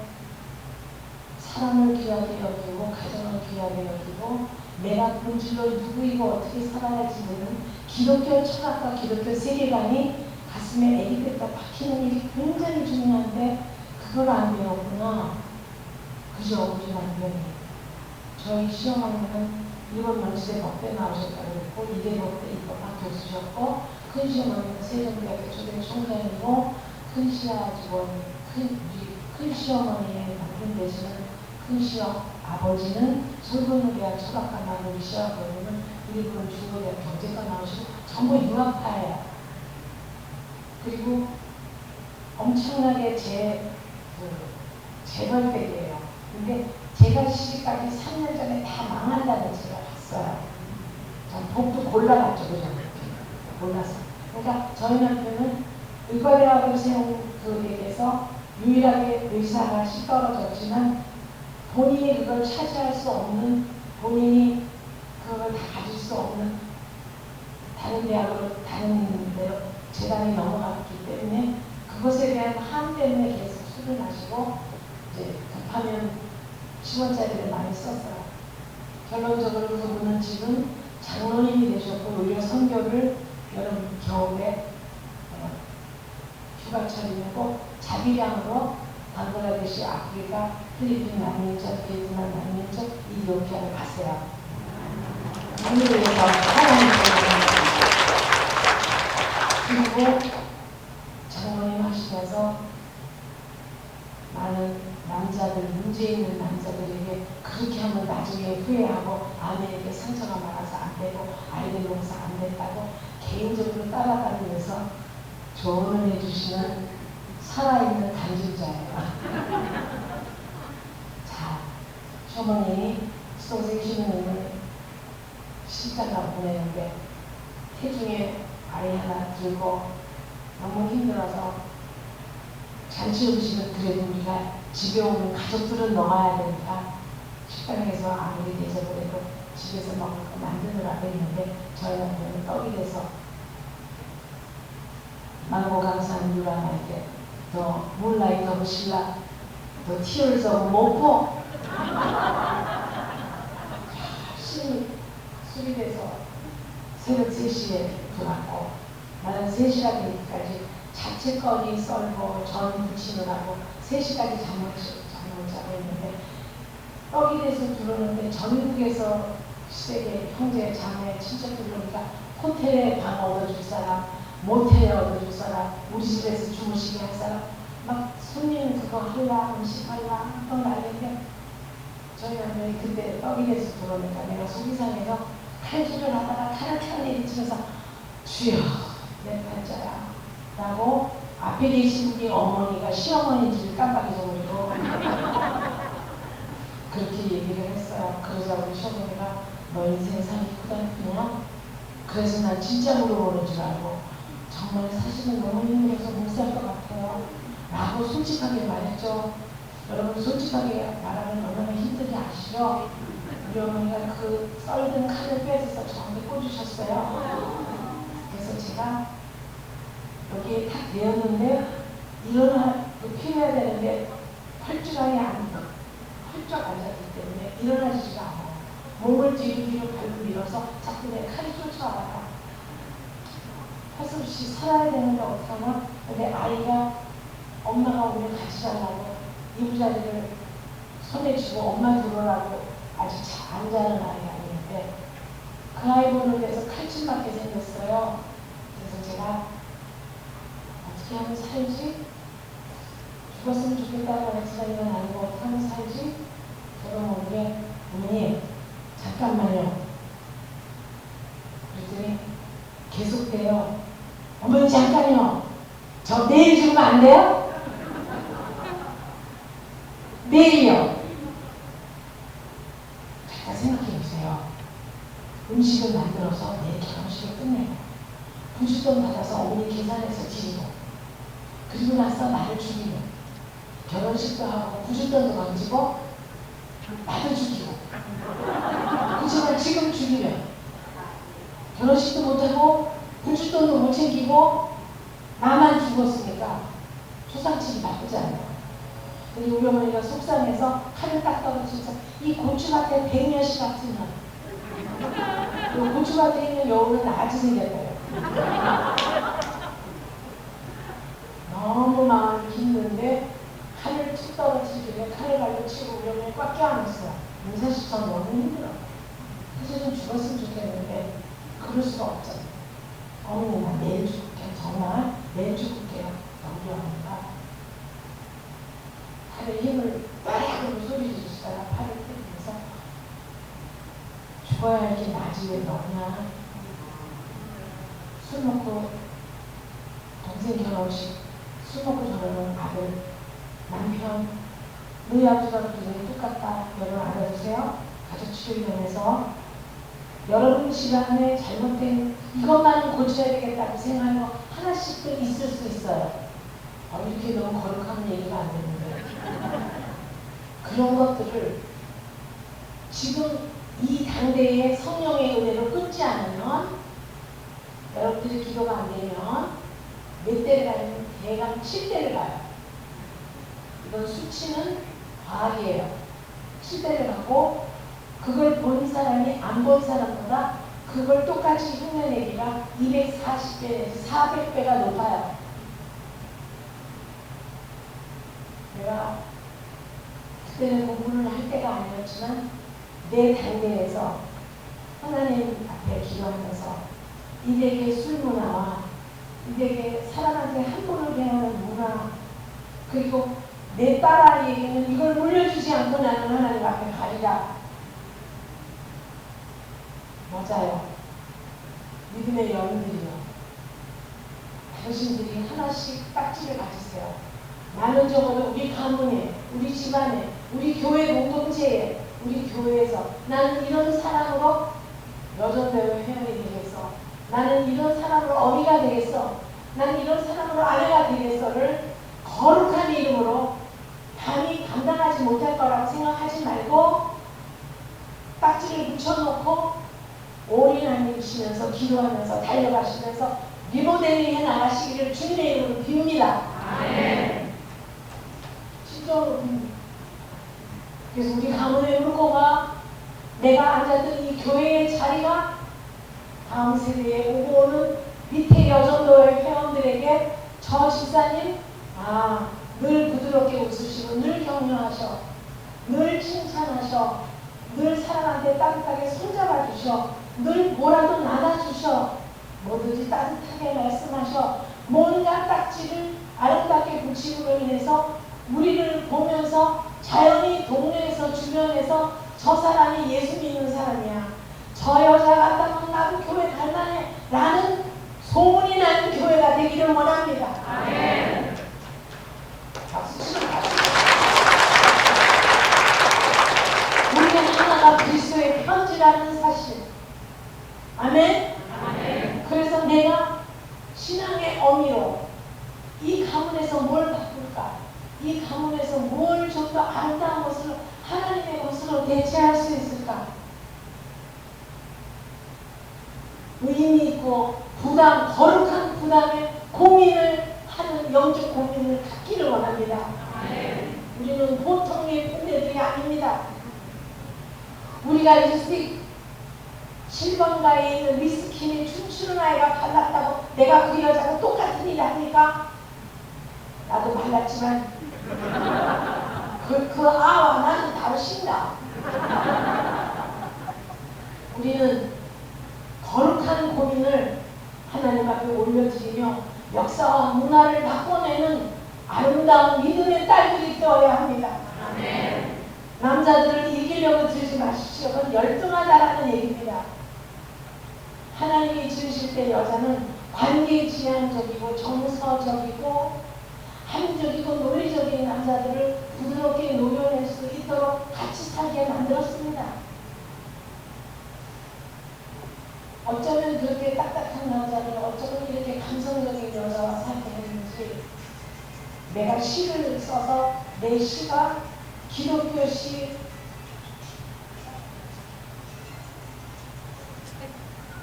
Speaker 2: 사람을 귀하게 여기고 가정을 귀하게 여기고 내가 본질로 누구이고 어떻게 살아야지 모르는 기독교 철학과 기독교 세계관이 가슴에 아기 때부터 박히는 일이 굉장히 중요한데 그걸 안 배웠구나. 그죠? 우리 남편이. 저희 시어머니는 일본 명시대 법대 나오셨다고 그랬고 이대법대 입법학 교수셨고 큰 시어머니는 세종대학교 초대 총장이고 큰 시아 직원 큰 시어머니의 남편 되시는 큰 시어 아버지는 솔로노대학 철학과 나온 우리 시어머니는 일본 중고대학 경제과 나오시고 전부 융합파예요. 그리고 엄청나게 재벌백이에요. 근데 제가 시집까지 3년 전에 다 망한다는 제가 봤어요. 복도 골라갔죠, 그냥. 몰라서. 그러니까 저희 남편은 의과대학을 세운 그에게서 유일하게 의사가 떨어졌지만 본인이 그걸 차지할 수 없는, 본인이 그걸 다 가질 수 없는 다른 대학으로, 다른 데로 재단이 넘어갔기 때문에 그것에 대한 한 때문에 계속 술을 마시고 이제 급하면 10원짜리를 많이 썼어요. 결론적으로 그분은 지금 장로님이 되셨고 오히려 선교를 여름 겨울에 휴가철이 되고 자기량으로 방글라데시, 아프리카, 필리핀 난민족, 베트남 난민족, 이티오피아를 갔어요. 이를 위해서 하나님께 그리고 장로님 하시면서 많은 남자들, 문제 있는 남자들에게 그렇게 하면 나중에 후회하고 아내에게 상처가 많아서 안 되고 아이들 용서 안 됐다고 개인적으로 따라다니면서 조언을 해주시는 살아있는 간증자예요. 자, 쇼머님이 수동생 시누님을 시집장가 보내는데 태중에 아이 하나 들고 너무 힘들어서 잔치 음식은 그래도 우리가 집에 오는 가족들은 먹어야 되니까 식당에서 아무리 대접을 해도 집에서 먹을 거 만드느라고 했는데 저희 남편은 떡이 돼서 망고강산 유라나에게 더 몰라이 더 신라 더 tears of 모포 술이 돼서 새벽 3시에 돌아왔고 나는 3시가 되기까지 자체거리 썰고 전 부치느라고 3시까지 잠을 자고 있는데 떡이 돼서 들어오는데 전국에서 시댁에 형제, 자매, 친척들 오니까 호텔에 방 얻어줄 사람, 모텔에 얻어줄 사람, 우리 집에서 주무시게 할 사람 막 손님 그거 할라, 음식 할라 또 난리인데 저희 남편이 그때 떡이 돼서 들어오니까 내가 속이 상해서 칼질을 하다가 칼을 내리치면서 주여 내 팔자야 라고 앞에 계신 분이 어머니가 시어머니인지를 깜빡 잊어버리고 그렇게 얘기를 했어요. 그러자 우리 시어머니가 너 인생 살이 크다니냐? 그래서 난 진짜 물어보는 줄 알고 정말 사실은 너무 힘들어서 못 살 것 같아요 라고 솔직하게 말했죠. 여러분 솔직하게 말하면 얼마나 힘든지 아시죠? 우리 어머니가 그 썰든 칼을 빼서 저한테 꽂으셨어요. 그래서 제가 여기에 딱 되었는데 필요해야 되는데 헐쭉하게 헐쭉 앉았기 때문에 일어나지가 않아요. 몸을 뒤로 발로 밀어서 자꾸 내 칼이 쫓아와요. 허수없이 살아야 되는데 어떡하나? 근데 아이가 엄마가 오면 같이 자려고 이부자리를 손에 쥐고 엄마 들어오라고 아직 안 자는 아이가 아닌데 그 아이 보는 데서 칼집 맞게 생겼어요. 그래서 제가 어떻게 하면 살지? 죽었으면 좋겠다고 했지만 이건 아니고 어떻게 하면 살지? 제가 모르게 어머니 잠깐만요. 그랬더니 계속돼요. 어머니 잠깐요. 저 내일 죽으면 안 돼요? 내일이요. 잠깐 생각해보세요. 음식을 만들어서 내일 결혼식을 끝내고 부주돈 받아서 어머니 계산해서 드리고 그리고 나서 나를 죽이고 결혼식도 하고 부주돈도 던지고 나도 죽이고 그렇지만 지금 죽이면 결혼식도 못하고 부주돈도 못 챙기고 나만 죽었으니까 초상집이 나쁘지 않아요. 근데 우리 어머니가 속상해서 칼을 딱 떨어뜨려서 이 고추밭에 백년씨 같은 년 고추밭에 있는 여우는 아주 생겼어요. 너무 마음이 힘든데 칼을 툭 떨어뜨리길래 칼을 발로 치고 우리 어머니 꽉 껴안았어요. 사실 전 너무 힘들어. 사실은 죽었으면 좋겠는데 그럴 수가 없잖아요. 어머니 나 내일 죽을게. 정말 내일 죽을게요. 우리 어머니가 팔에 힘을 빠르게 소리 지르시다가 팔을 떼면서 죽어야 할 게 나지 왜 너냐. 술 먹고 동생 결혼식 술 먹고 저러는 아들 남편 너희 아버지가 굉장히 똑같다. 여러분 알아주세요. 가족치료위원회에서 여러분 집안에 잘못된 이것만은 고쳐야 되겠다고 생각하는 거 하나씩은 있을 수 있어요. 이렇게 너무 거룩한 얘기가 안 되는데 그런 것들을 지금 이 당대의 성령의 은혜로 끊지 않으면 여러분들이 기도가 안 되면 몇 대를 가면 대강 7대를 가요. 이건 수치는 과학이에요. 7대를 가고 그걸 본 사람이 안 본 사람보다 그걸 똑같이 흉내내기가 240배에서 400배가 높아요. 내가 그때는 공부를 할 때가 아니었지만 내 당대에서 하나님 앞에 기도하면서 이들에게 술 문화와 이들에게 사람한테 함부로 대하는 문화 그리고 내 딸아이에게는 이걸 물려주지 않고 나는 하나님 앞에 가리라. 맞아요. 믿음의 여인들이요. 당신들이 하나씩 딱지를 가지세요. 나는 적어도 우리 가문에, 우리 집안에, 우리 교회 공동체에, 우리 교회에서 나는 이런 사람으로 여전배우의 회원이 되겠어. 나는 이런 사람으로 어미가 되겠어. 나는 이런 사람으로 아내가 되겠어를 거룩한 이름으로 감히 감당하지 못할 거라고 생각하지 말고 딱지를 붙여놓고 올인하시면서 기도하면서 달려가시면서 리모델링 해 나가시기를 주님의 이름으로 빕니다. 아멘. 진짜로 빕니다. 그래서 우리 가문의 물고가 내가 앉았던 이 교회의 자리가 다음 세대에 오고 오는 밑에 여전도의 회원들에게 저 집사님 늘 부드럽게 웃으시고 늘 격려하셔 늘 칭찬하셔 늘 사람한테 따뜻하게 손잡아 주셔 늘 뭐라도 나눠주셔 뭐든지 따뜻하게 말씀하셔 뭔가 딱지를 아름답게 붙임으로 인해서 우리를 보면서 자연히 동네에서 주변에서 저 사람이 예수 믿는 사람이야 저 여자 같다면 나도 교회 갈만해 라는 소문이 나는 교회가 되기를 원합니다. 아멘. 박수 치고 우리는 하나가 그리스도의 편지라는 사실. 아멘? 아멘. 그래서 내가 신앙의 어미로 이 가문에서 뭘 바꿀까? 이 가문에서 뭘 좀 더 아름다운 것으로 하나님의 것으로 대체할 수 있을까? 의미 있고 거룩한 부담에 고민을 하는 영적 고민을 갖기를 원합니다. 아멘. 우리는 보통의 분들이 아닙니다. 우리가 립스틱 7번가에 있는 위스키에 춤추는 아이가 발랐다고 내가 그 여자가 똑같은 일 합니까? 나도 발랐지만 그 아와 나는 다르신다. 우리는 거룩한 고민을 하나님 앞에 올려드리며 역사와 문화를 바꿔내는 아름다운 믿음의 딸들이 되어야 합니다. 아멘. 남자들을 이기려고 들지 마십시오. 그건 열등하다라는 얘기입니다. 하나님이 지으실 때 여자는 관계지향적이고 정서적이고 합리적이고 논리적인 남자들을 부드럽게 녹여낼 수 있도록 같이 살게 만들었습니다. 어쩌면 그렇게 딱딱한 남자를 어쩌면 이렇게 감성적인 여자와 살게 했는지 내가 시를 써서 내 시가 기독교 시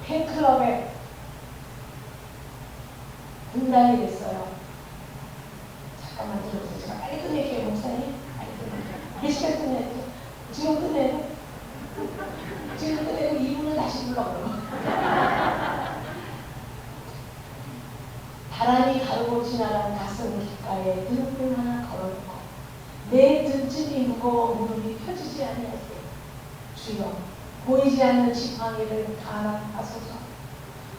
Speaker 2: 팬클럽에 분단이 됐어요. 잠깐만 들어보세요. 제가 빨리 끝낼게요. 목사님. 빨리 끝낼게요. 몇 시간 끝내요? 지금 끝내요? 지금 끝내고 2분은 다시 불러보고. 바람이 가르고 지나간 가슴 귓가에 등불 하나 걸어놓고 내 등짐이 무거워 무릎이 펴지지 아니하세요. 주여 보이지 않는 지팡이를 가하소서.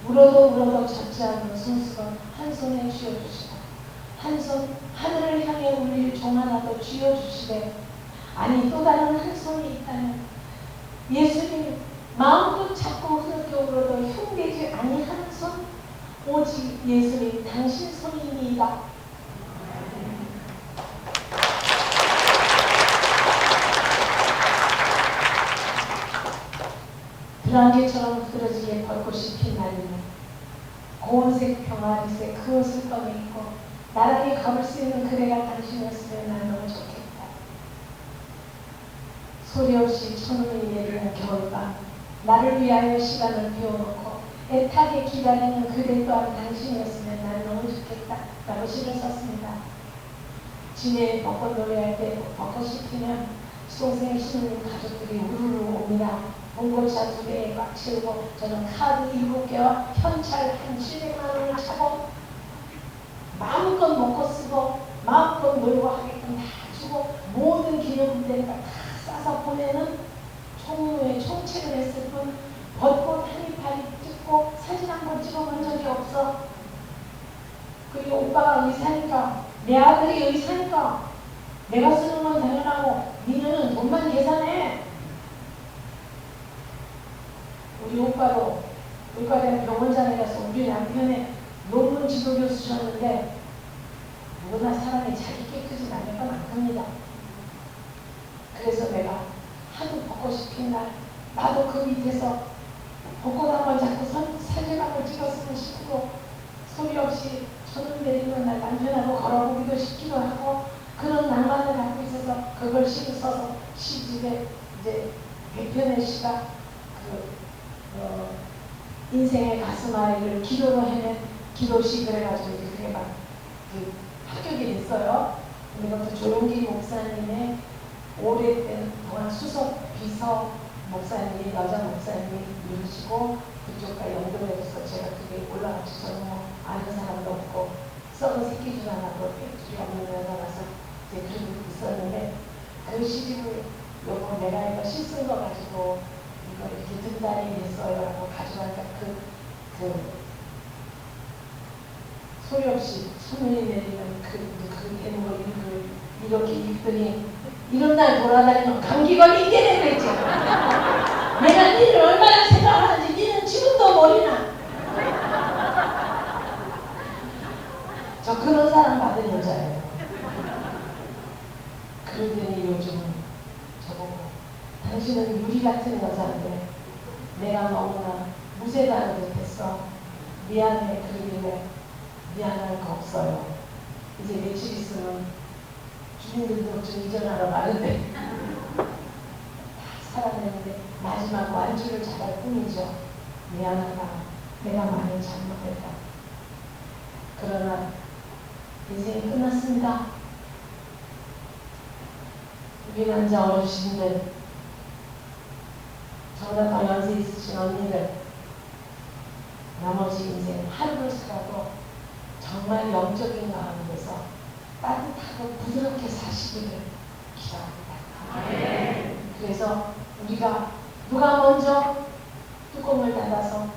Speaker 2: 울어도 젖지 않는 손수건 한 손에 쥐어주시고 한 손 하늘을 향해 울릴 종 하나도 쥐어주시되 아니 또 다른 한 손이 있다면 예수님 마음껏 잡고 그렇게 울어도 흉내지 아니하는 손 오직 예수님 당신 손이니이다. 비랑개처럼 흐드러지게 벚꽃이 핀 날이네. 고운색 병아리색 그 옷을 꺼내입고 나란히 걸을 수 있는 그대가 당신이었으면 난 너무 좋겠다. 소리 없이 천운이 내리는 겨울밤, 나를 위하여 시간을 비워놓고 애타게 기다리는 그대 또한 당신이었으면 난 너무 좋겠다 라고 시를 썼습니다. 진해에 벚꽃 노래할 때 벚꽃이 피면 수동생 신우님 가족들이 우르르 옵니다. 봉고차 2개에 꽉 채우고 저는 카드 7개와 현찰 한 700만 원을 차고 마음껏 먹고 쓰고 마음껏 놀고 하게끔 다 주고 모든 기념품들과 다 싸서 보내는 총무에 총책을 했을 뿐 벚꽃 한 이파리 찍고 사진 한 번 찍어본 적이 없어. 그리고 오빠가 의사니까 내 아들이 의사니까 내가 쓰는 건 당연하고 니는 돈만 계산해. 우리 오빠도 의과대학 병원장이라서 우리 남편의 논문 지도 교수셨는데 누구나 사람이 자기 깨끗이 나면 건 안 큽니다. 그래서 내가 하도 벚꽃이 핀 날 나도 그 밑에서 벚꽃 한 번 잡고 사진 한 번 찍었으면 싶고 소리 없이 천운 내리는 날 남편하고 걸어보기도 싶기도 하고 그런 낭만을 갖고 있어서 그걸 시를 써서 시집에 이제 100편의 시가 인생의 가슴앓이를 기도로 해낸 기도시 그래가지고 이제 그게 막 합격이 됐어요. 이것도 조용기 목사님의 오랫된 동안 수석 비서 목사님이 여자 목사님이 이루시고 그쪽과 연결해서 제가 그게 올라가서 저는 뭐 아는 사람도 없고 썩은 새끼 줄 하나도 둘이 없는 여자라서 이제 그러고 있었는데 그 시집을 요거 내가 이거 시 쓴 거 가지고 이거 이렇게 등단이 됐어요 라고 가져가니까 그 소리 없이 소문이 내리는 그 대목을 이렇게 읽더니 이런 날 돌아다니면 감기 걸린 게 내가 있죠. 내가 니를 얼마나 생각하는지 니는 지금도 모르나. 저 그런 사랑 받은 여자예요. 그러더니 요즘은 저보고 당신은 유리 같은 여자인데 내가 너무나 무쇠다는 듯했어. 미안해. 그러길래 미안할 거 없어요. 이제 며칠 있으면 주민등록증 이전하러 가는데 다 살아내는데 마지막 완주를 잘할 뿐이죠. 미안하다. 내가 많이 잘못했다. 그러나 인생이 끝났습니다. 우리 남자 어르신들, 저보다 더 연세 있으신 언니들, 나머지 인생 하루를 살아도 정말 영적인 가운데서 따뜻하고 부드럽게 사시기를 기도합니다. 그래서 우리가 누가 먼저 뚜껑을 닫아서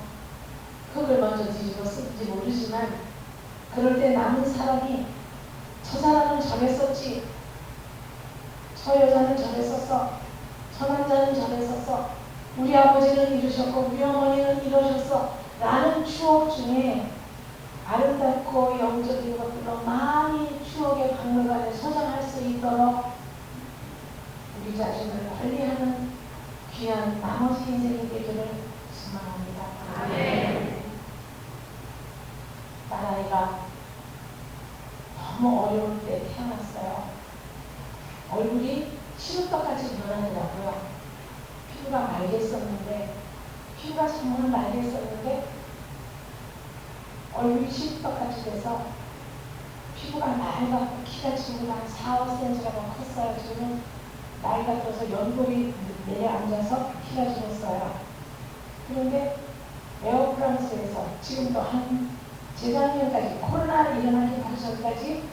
Speaker 2: 흙을 먼저 뒤집어 쓸지 모르지만 그럴 때 남은 사람이 저 사람은 저랬었지, 저 여자는 저랬었어, 저 남자는 저랬었어, 우리 아버지는 이러셨고 우리 어머니는 이러셨어 라는 추억 중에 아름답고 영적인 것들로 많이 추억의 박물관에 소장할 수 있도록 우리 자신을 관리하는 귀한 나머지 인생이 되기를 소망합니다. 아멘. 딸아이가 너무 어려울 때 태어났어요. 얼굴이 시루떡같이 변하더라고요. 피부가 맑겠었는데 피부가 정말 맑겠었는데 얼굴이 시루떡같이 돼서 피부가 맑았고 키가 지금 한 4, 5cm가 컸어요. 지금 나이가 들어서 연골이 내려앉아서 키가 죽었어요. 그런데 에어프랑스에서 지금도 한 재작년까지 코로나 일어나기 바로 전까지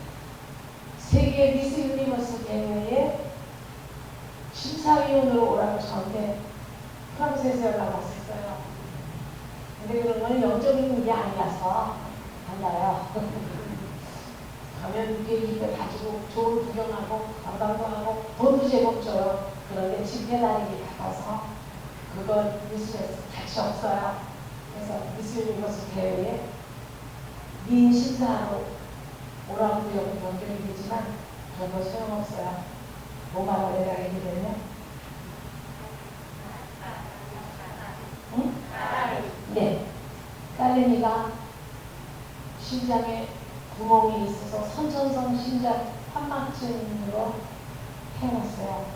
Speaker 2: 세계 미스 유니버스 대회에 심사위원으로 오라고 저한테 프랑스에서 연락 왔었어요. 근데 그런 건 영적인 게 아니라서 달라요. 가면 무게기를 가지고 좋은 구경하고 관광도 하고 돈도 제법 줘요. 그런데 집회 다니기 바빠서 그걸 미술에서 같이 없어요. 그래서 미스 유니버스 대회에 미인 심사하러 오라고 여기 연결이 되지만 그런 거 소용없어요. 뭐가 내가 얘기 되면
Speaker 3: 네, 딸내미가 심장에 구멍이 있어서 선천성 심장 판막증으로 태어났어요.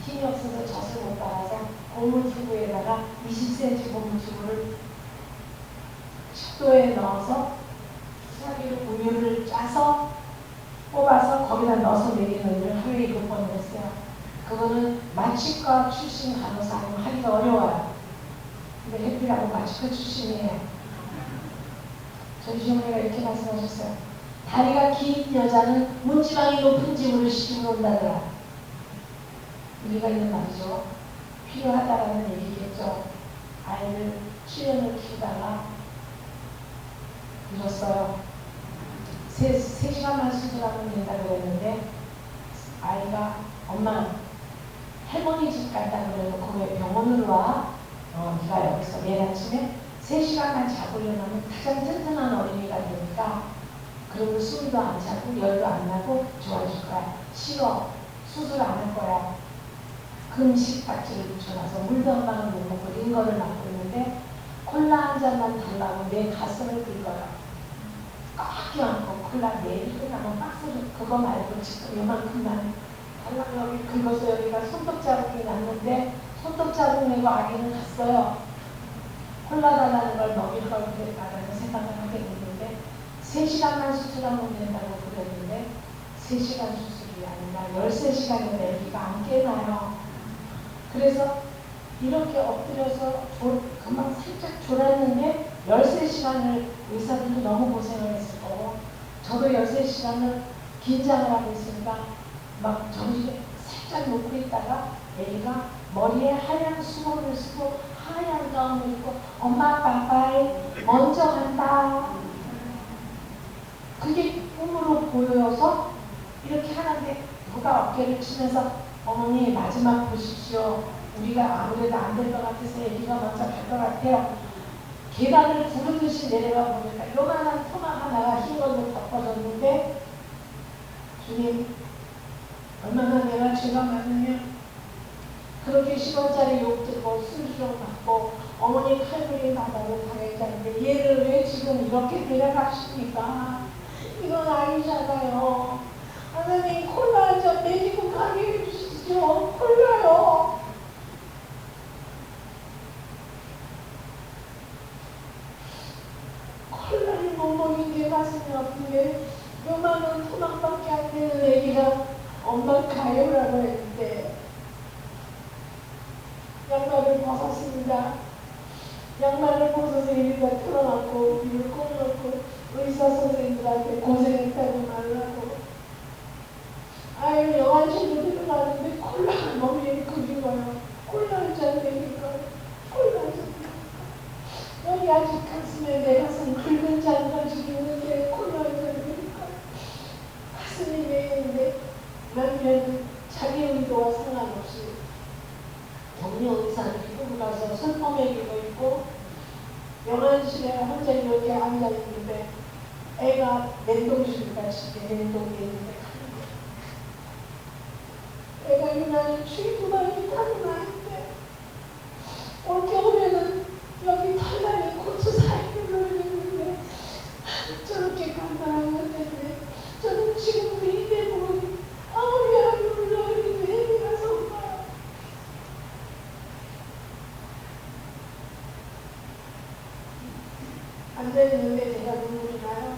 Speaker 3: 힘이 없어서 젖을 못 빨아서 고무튜브에다가 20cm 고무튜브를 식도에 넣어서 수화기로 우유를 짜서 뽑아서 거기다 넣어서 먹이는 일을 하루에 7번을 했어요. 그거는 마취과 출신 간호사 아니면 하기가 어려워요. 근데 해피라고 마취과 출신이에요. 저희 시어머니가 이렇게 말씀하셨어요. 다리가 긴 여자는 문지방이 높은 집으로 시집을 온다더라. 의미가 있는 말이죠. 필요하다라는 얘기겠죠. 아이를 7년을 키우다가 잃었어요. 3시간만 수술하면 된다고 했는데 아이가 엄마 할머니 집 간다고 그래놓고 왜 병원으로 와? 네가 여기서 매일 아침에 3시간만 자고 일어나면 가장 튼튼한 어린이가 되니까 그리고 숨도 안 차고 열도 안 나고 좋아질 거야. 싫어. 수술 안 할 거야. 금식 박지를 붙여놔서 물도 한 방울 못 먹고 링거를 맞고 있는데 콜라 한 잔만 달라고 내 가슴을 긁어요. 꽉 껴안고 콜라 4리터 남은 박스를 그거 말고 지금 요만큼만 달라고 여기 긁어서 여기가 손톱 자국이 났는데 손톱 자국 내고 아기는 갔어요. 콜라 달라는 걸 먹일 걸 그랬다라는 생각을 하게 됐는데 3시간만 수술하면 된다고 그랬는데 3시간 수술이 아니라 13시간이면 애기가 안 깨나요. 그래서 이렇게 엎드려서 금방 살짝 졸았는데 13시간을 의사들도 너무 고생을 했을 거고 저도 13시간을 긴장을 하고 있으니까 막 정신을 살짝 놓고 있다가 애기가 머리에 하얀 수건을 쓰고 하얀 가운을 입고 엄마 아빠 빠이 먼저 간다. 그게 꿈으로 보여서 이렇게 하는데 누가 어깨를 치면서 어머니 마지막 보십시오. 우리가 아무래도 안 될 것 같아서 애기가 먼저 갈 것 같아요. 계단을 구르듯이 내려가 보니까 요만한 토막 하나가 흰 걸로 덮어졌는데 주님 얼마나 내가 죄가 많으면 그렇게 10원짜리 욕 듣고 술주정 받고 어머니 칼부림 바다로 당했다는데 얘를 왜 지금 이렇게 데려가십니까? 이건 아니잖아요. 하나님 콜라 한 잔 먹이고 가게 해주시죠. 콜라요. 콜라를 못 먹인 게 가슴이 아픈데 요만한 토막밖에 안 되는 애기가 엄마 가요라고 했는데 양말을 벗었습니다. 양말을 벗어서 여기다 틀어놓고 비를 꽂아놓고 의사 선생님들한테 고생했다고 말하고 아유 영안실로 들어가는데 콜라가 머리에 그리워요. 콜라 한잔 먹일까요? 콜라 한잔 여기 아직 가슴에 내 가슴 긁은 잔까지 있는데 콜라 한잔 먹일까요? 가슴이 메이는데 남편은 자기 의도와 상관없이 정녕 의사한테 끌고 가서 슬퍼 먹이고 있고 영안실에 혼자 이렇게 앉아있는데 애가 냉동실같이 냉동돼 있는데 애가 유난히 취두방이 타고 나는데 올 겨울에는 여기 탈날이 고추 사이를 놀리는데 저렇게 간단한 건데 저는 지금 이대 보니 아우 야 놀라니 왜 가서 엄마야 앉아있는데 제가 눈물이 나요.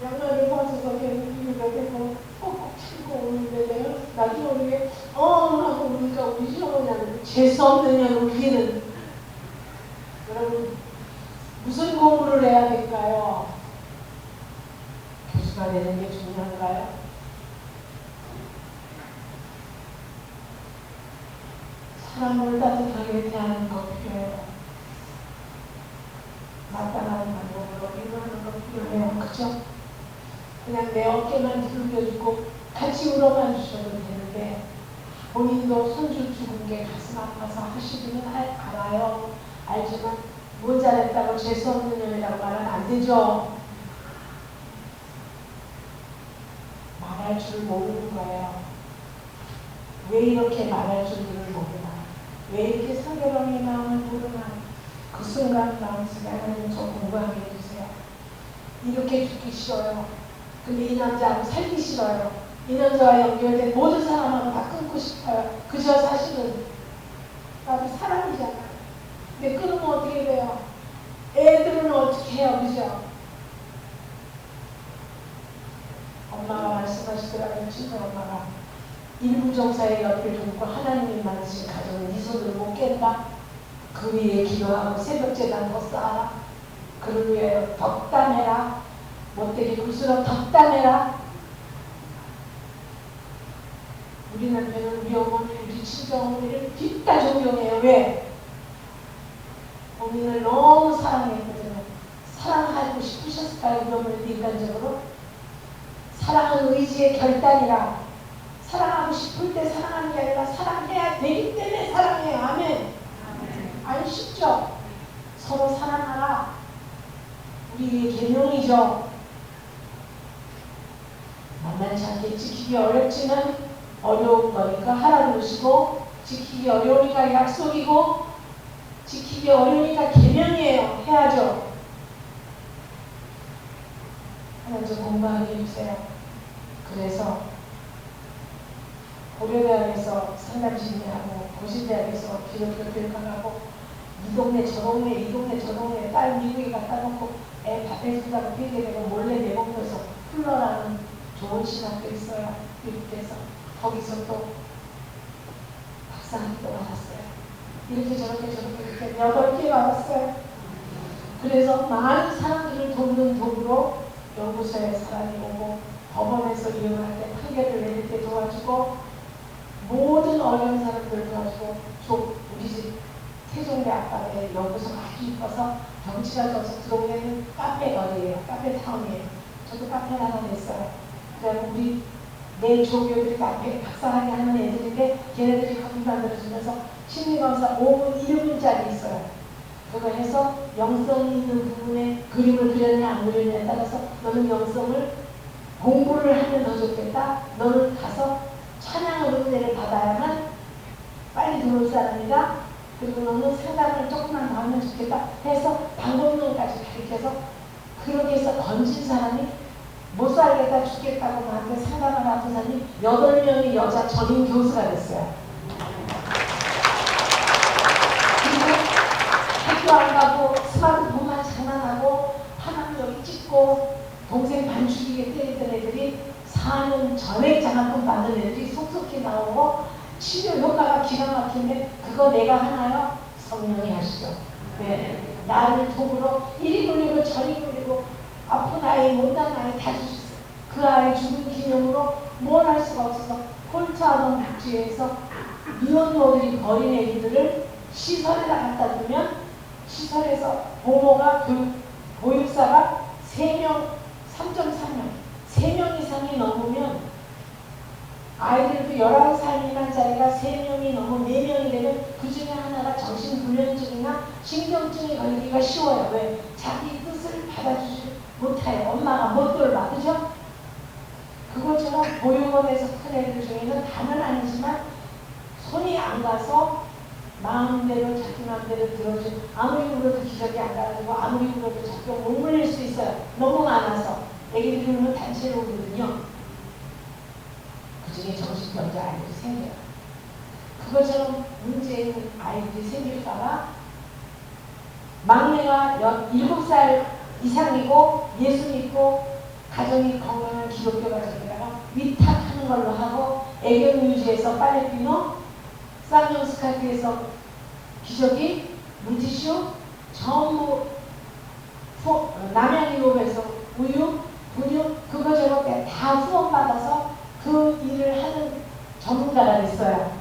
Speaker 3: 양말을 벗어서 이렇게 되고 꼭꼭 참고 오는데 내가 나중에 모르게 하고 우니까 우리 시어머니한테 재수없는 년 우리는 여러분 무슨 공부를 해야 될까요? 교수가 되는 게 중요한가요? 사람을 따뜻하게 대하는 거 필요해요. 마땅한 방법으로 일하는 거 필요해요. 그죠? 그냥 내 어깨만 들겨주고 같이 울어만 주셔도 되는데 본인도 손주 죽은 게 가슴 아파서 하시기는 알아요. 알지만 뭐 잘했다고 재수없는 년이라고 말하면 안 되죠. 말할 줄 모르는 거예요. 왜 이렇게 말할 줄을 모르나? 왜 이렇게 상대방의 마음을 모르나? 그 순간 마음속에 하나님 저 공부하게 해주세요. 이렇게 죽기 싫어요. 근데 이 남자하고 살기 싫어요. 이 남자와 연결된 모든 사람하고 다 끊고 싶어요. 그저 사실은 나도 사람이잖아. 근데 끊으면 어떻게 돼요? 애들은 어떻게 해요? 그죠? 엄마가 말씀하시더라고요. 친정 엄마가 일부 종사의 옆을 두고 하나님이 만드신 가정은 네 손으로 못 깬다. 그 위에 기도하고 새벽제단 더 쌓아라. 그를 위해 덕담해라. 못되게 굴수록 덕담해라. 우리 남편은 우리 어머니, 우리 친정어머니를 뒷다 존경해요. 왜? 어머니를 너무 사랑했거든요. 사랑하고 싶으셨을까요? 우리 어머니 인간적으로? 사랑은 의지의 결단이라. 사랑하고 싶을 때 사랑하는 게 아니라 사랑해야 되기 때문에 사랑해요. 아멘. 아니 쉽죠? 서로 사랑하라. 우리의 계명이죠. 만만치 않게 지키기 어렵지만 어려운 거니까 하라 그러시고, 지키기 어려우니까 약속이고, 지키기 어려우니까 계명이에요. 해야죠. 하나님 좀 공부하게 해주세요. 그래서 고려대학에서 상담심리하고 고신대학에서 기독교 교육하고 이 동네 저 동네 이 동네 저 동네 딸 미국에 갖다 놓고 애 밥 해준다고 핑계대고 몰래 내먹면서 흘러라는 좋은 신학교 있어요. 미국에서. 거기서 또 박사학위도 받았어요. 이렇게 저렇게 이렇게 8개 받았어요. 그래서 많은 사람들을 돕는 도구로 연구소에 사람이 오고 법원에서 이혼할 때 판결을 내릴 때 도와주고 모든 어려운 사람들을 도와주고 우리 집 태종대 아빠의 연구소가 아주 이뻐서 경치가 져서 들어오는 카페 거리예요. 카페 타운이에요. 저도 카페 하나 냈어요. 그다음에 우리 내 조교들이 카페 박사학위 하는 애들인데 걔네들이 커피 만들어주면서 심리검사 5분 1분짜리 있어요. 그거 해서 영성이 있는 부분에 그림을 그렸냐 안 그렸냐에 따라서 너는 영성을 공부를 하면 더 좋겠다. 너는 가서 찬양의 은혜를 받아야만 빨리 들어올 사람이다. 그리고 너는 상담을 조금만 더 하면 좋겠다 해서 방법론까지 가르쳐서 그렇게 해서 건진 사람이 못 살겠다 죽겠다고 나한테 상담을 하던 사람이 8명의 여자 전임 교수가 됐어요. 그리고 학교 안 가고 스마트폰만 장난하고 하나는 여기 찍고 동생 반 죽이게 때리던 애들이 4년 전에 장학금 받은 애들이 속속히 나오고 치료 효과가 기가 막힌데 그거 내가 하나요? 성령이 하시죠. 네. 나를 도구로 이리 굴리고 저리 굴리고 아픈 아이 못난 아이 다 주셨어요. 그 아이 죽은 기념으로 뭘 할 수가 없어서 홀차하던 복지에서 미혼모들이 버린 애기들을 시설에다 갖다 두면 시설에서 보모가 보육사가 3명 3.3명 3명 이상이 넘으면 아이들도 11살 미만 자리가 3명이 넘어 4명이 되면 그 중에 하나가 정신불면증이나 신경증이 걸리기가 쉬워요. 왜? 자기 뜻을 받아주지 못해요. 엄마가 못 돌봐. 그죠? 그것처럼 보육원에서 큰 애들 중에는 다는 아니지만 손이 안 가서 마음대로 자기 마음대로 들어주고 아무리 울어도 기저귀 안 가가지고 아무리 울어도 자꾸 못 물릴 수 있어요. 너무 많아서. 애기들이 울면 단체로 울거든요. 그 중에 정신병자 아이들이 생겨요. 그것처럼 문제 있는 아이들이 생길까봐 막내가 7살 이상이고 예수 믿고 가정이 건강한 기독교 가정이다가 위탁하는 걸로 하고 애견 유지에서 팔레티노, 쌍용스카트에서 기저귀, 물티슈 전부 남양유업에서 우유, 분유 그거 저렇게 다 후원받아서 그 일을 하는 전문가가 됐어요.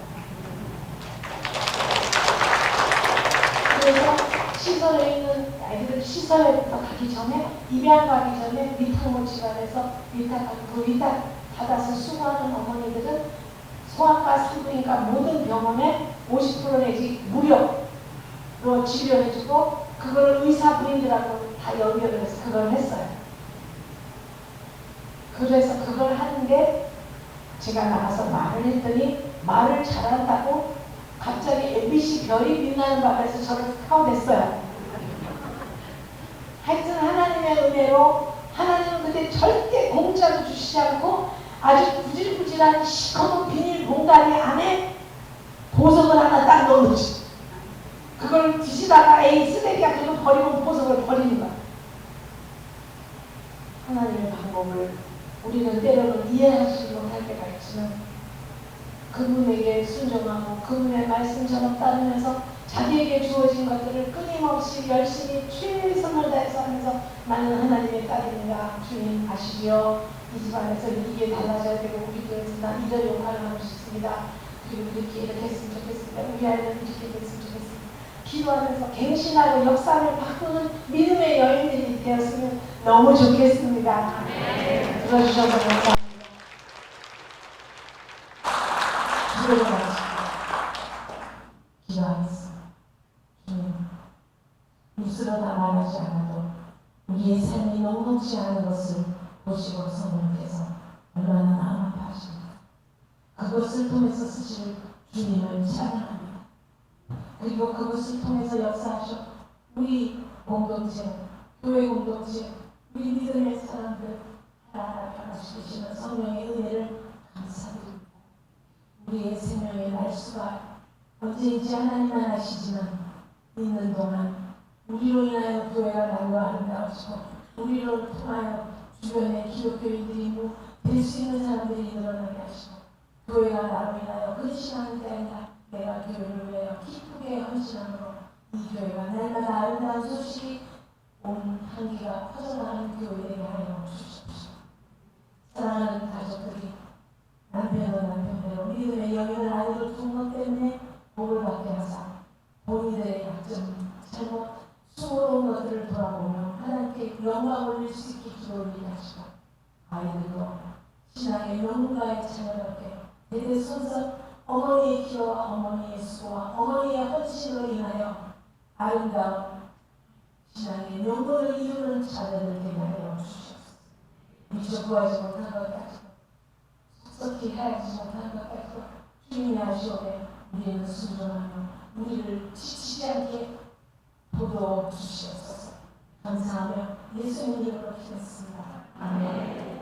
Speaker 3: 그래서 시설에 있는 아이들 시설에부터 가기 전에 입양 가기 전에 위탁모 집안에서 그 위탁 받아서 수고하는 어머니들은 소아과 산부인과 모든 병원에 50% 내지 무료로 치료해주고 그걸 의사 부인들하고 다 연결을 해서 그걸 했어요. 그래서 그걸 하는데 제가 나가서 말을 했더니 말을 잘한다고 갑자기 MBC 별이 빛나는 밤에서 저를 스카웃했어요. 하여튼 하나님의 은혜로 하나님은 그때 절대 공짜로 주시지 않고 아주 구질구질한 시커먼 비닐 봉다리 안에 보석을 하나 딱 넣어놓지. 그걸 드시다가 에이 쓰레기야 그거 버리고 보석을 버리는 거야. 하나님의 방법을 우리는 때로는 이해하지 못할 때가 있지만 그분에게 순종하고 그분의 말씀처럼 따르면서 자기에게 주어진 것들을 끊임없이 열심히 최선을 다해서 하면서 나는 하나님의 딸입니다. 주님 아시지요? 이 집안에서 이게 달라져야 되고 우리 교회에서 난 이런 역할을 하고 싶습니다. 그리고 이렇게 했으면 좋겠습니다. 우리 아이는 이렇게 됐으면 좋겠습니다. 기도하면서 갱신하고 역사를 바꾸는 믿음의 여인들이 되었으면 너무 좋겠습니다. 들어주셔서 감사합니다. 기도를 마치고 기도하겠습니다. 주님, 입술로 다 말하지 않아도 우리의 삶이 녹록지 않은 것을 보시고 성령께서 얼마나 마음 아파하십니까? 그것을 통해서 쓰실 주님을 찬양합니다. 그리고 그것을 통해서 역사하셔 우리 공동체, 교회 공동체, 우리 믿음의 사람들 하나하나 변화시키시는 성령의 은혜를 감사드립니다. 우리의 생명의 날수가 언제인지 하나님만 아시지만 있는 동안 우리로 인하여 교회가 날로 아름다워지고 우리로 통하여 주변의 기독교인들이 될 수 있는 사람들이 늘어나게 하시고 교회가 나로 인하여 근심하는 게 아니라 내가 교회를 위하여 기쁘게 헌신함으로 이 교회가 날마다 아름다운 소식이 온 향기가 퍼져나가는 교회되게 하여 주십시오. 사랑하는 가족들이 남편은 남편대로 믿음의 영역을 안으로 둔 것 때문에 복을 받게 하사 본인들의 약점, 잘못, 수고로운 것들을 돌아보며 하나님께 영광 올릴 수 있게 기도 올리게 하시고 아이들도 신앙의 영웅가의 자녀답게 대대손손 어머니의 기도와 어머니의 수고와 어머니의 헌신으로 인하여 아름다운 신앙의 명분을 이루는 자녀들 되게 하여 주시옵소서. 미처 구하지 못한 것까지도 속속히 헤아리지 못한 것까지도 주님이 아시오되 우리는 순종하며 우리를 지치지 않게 도도 주시옵소서. 감사하며 예수님 이름으로 기도했습니다. 아멘.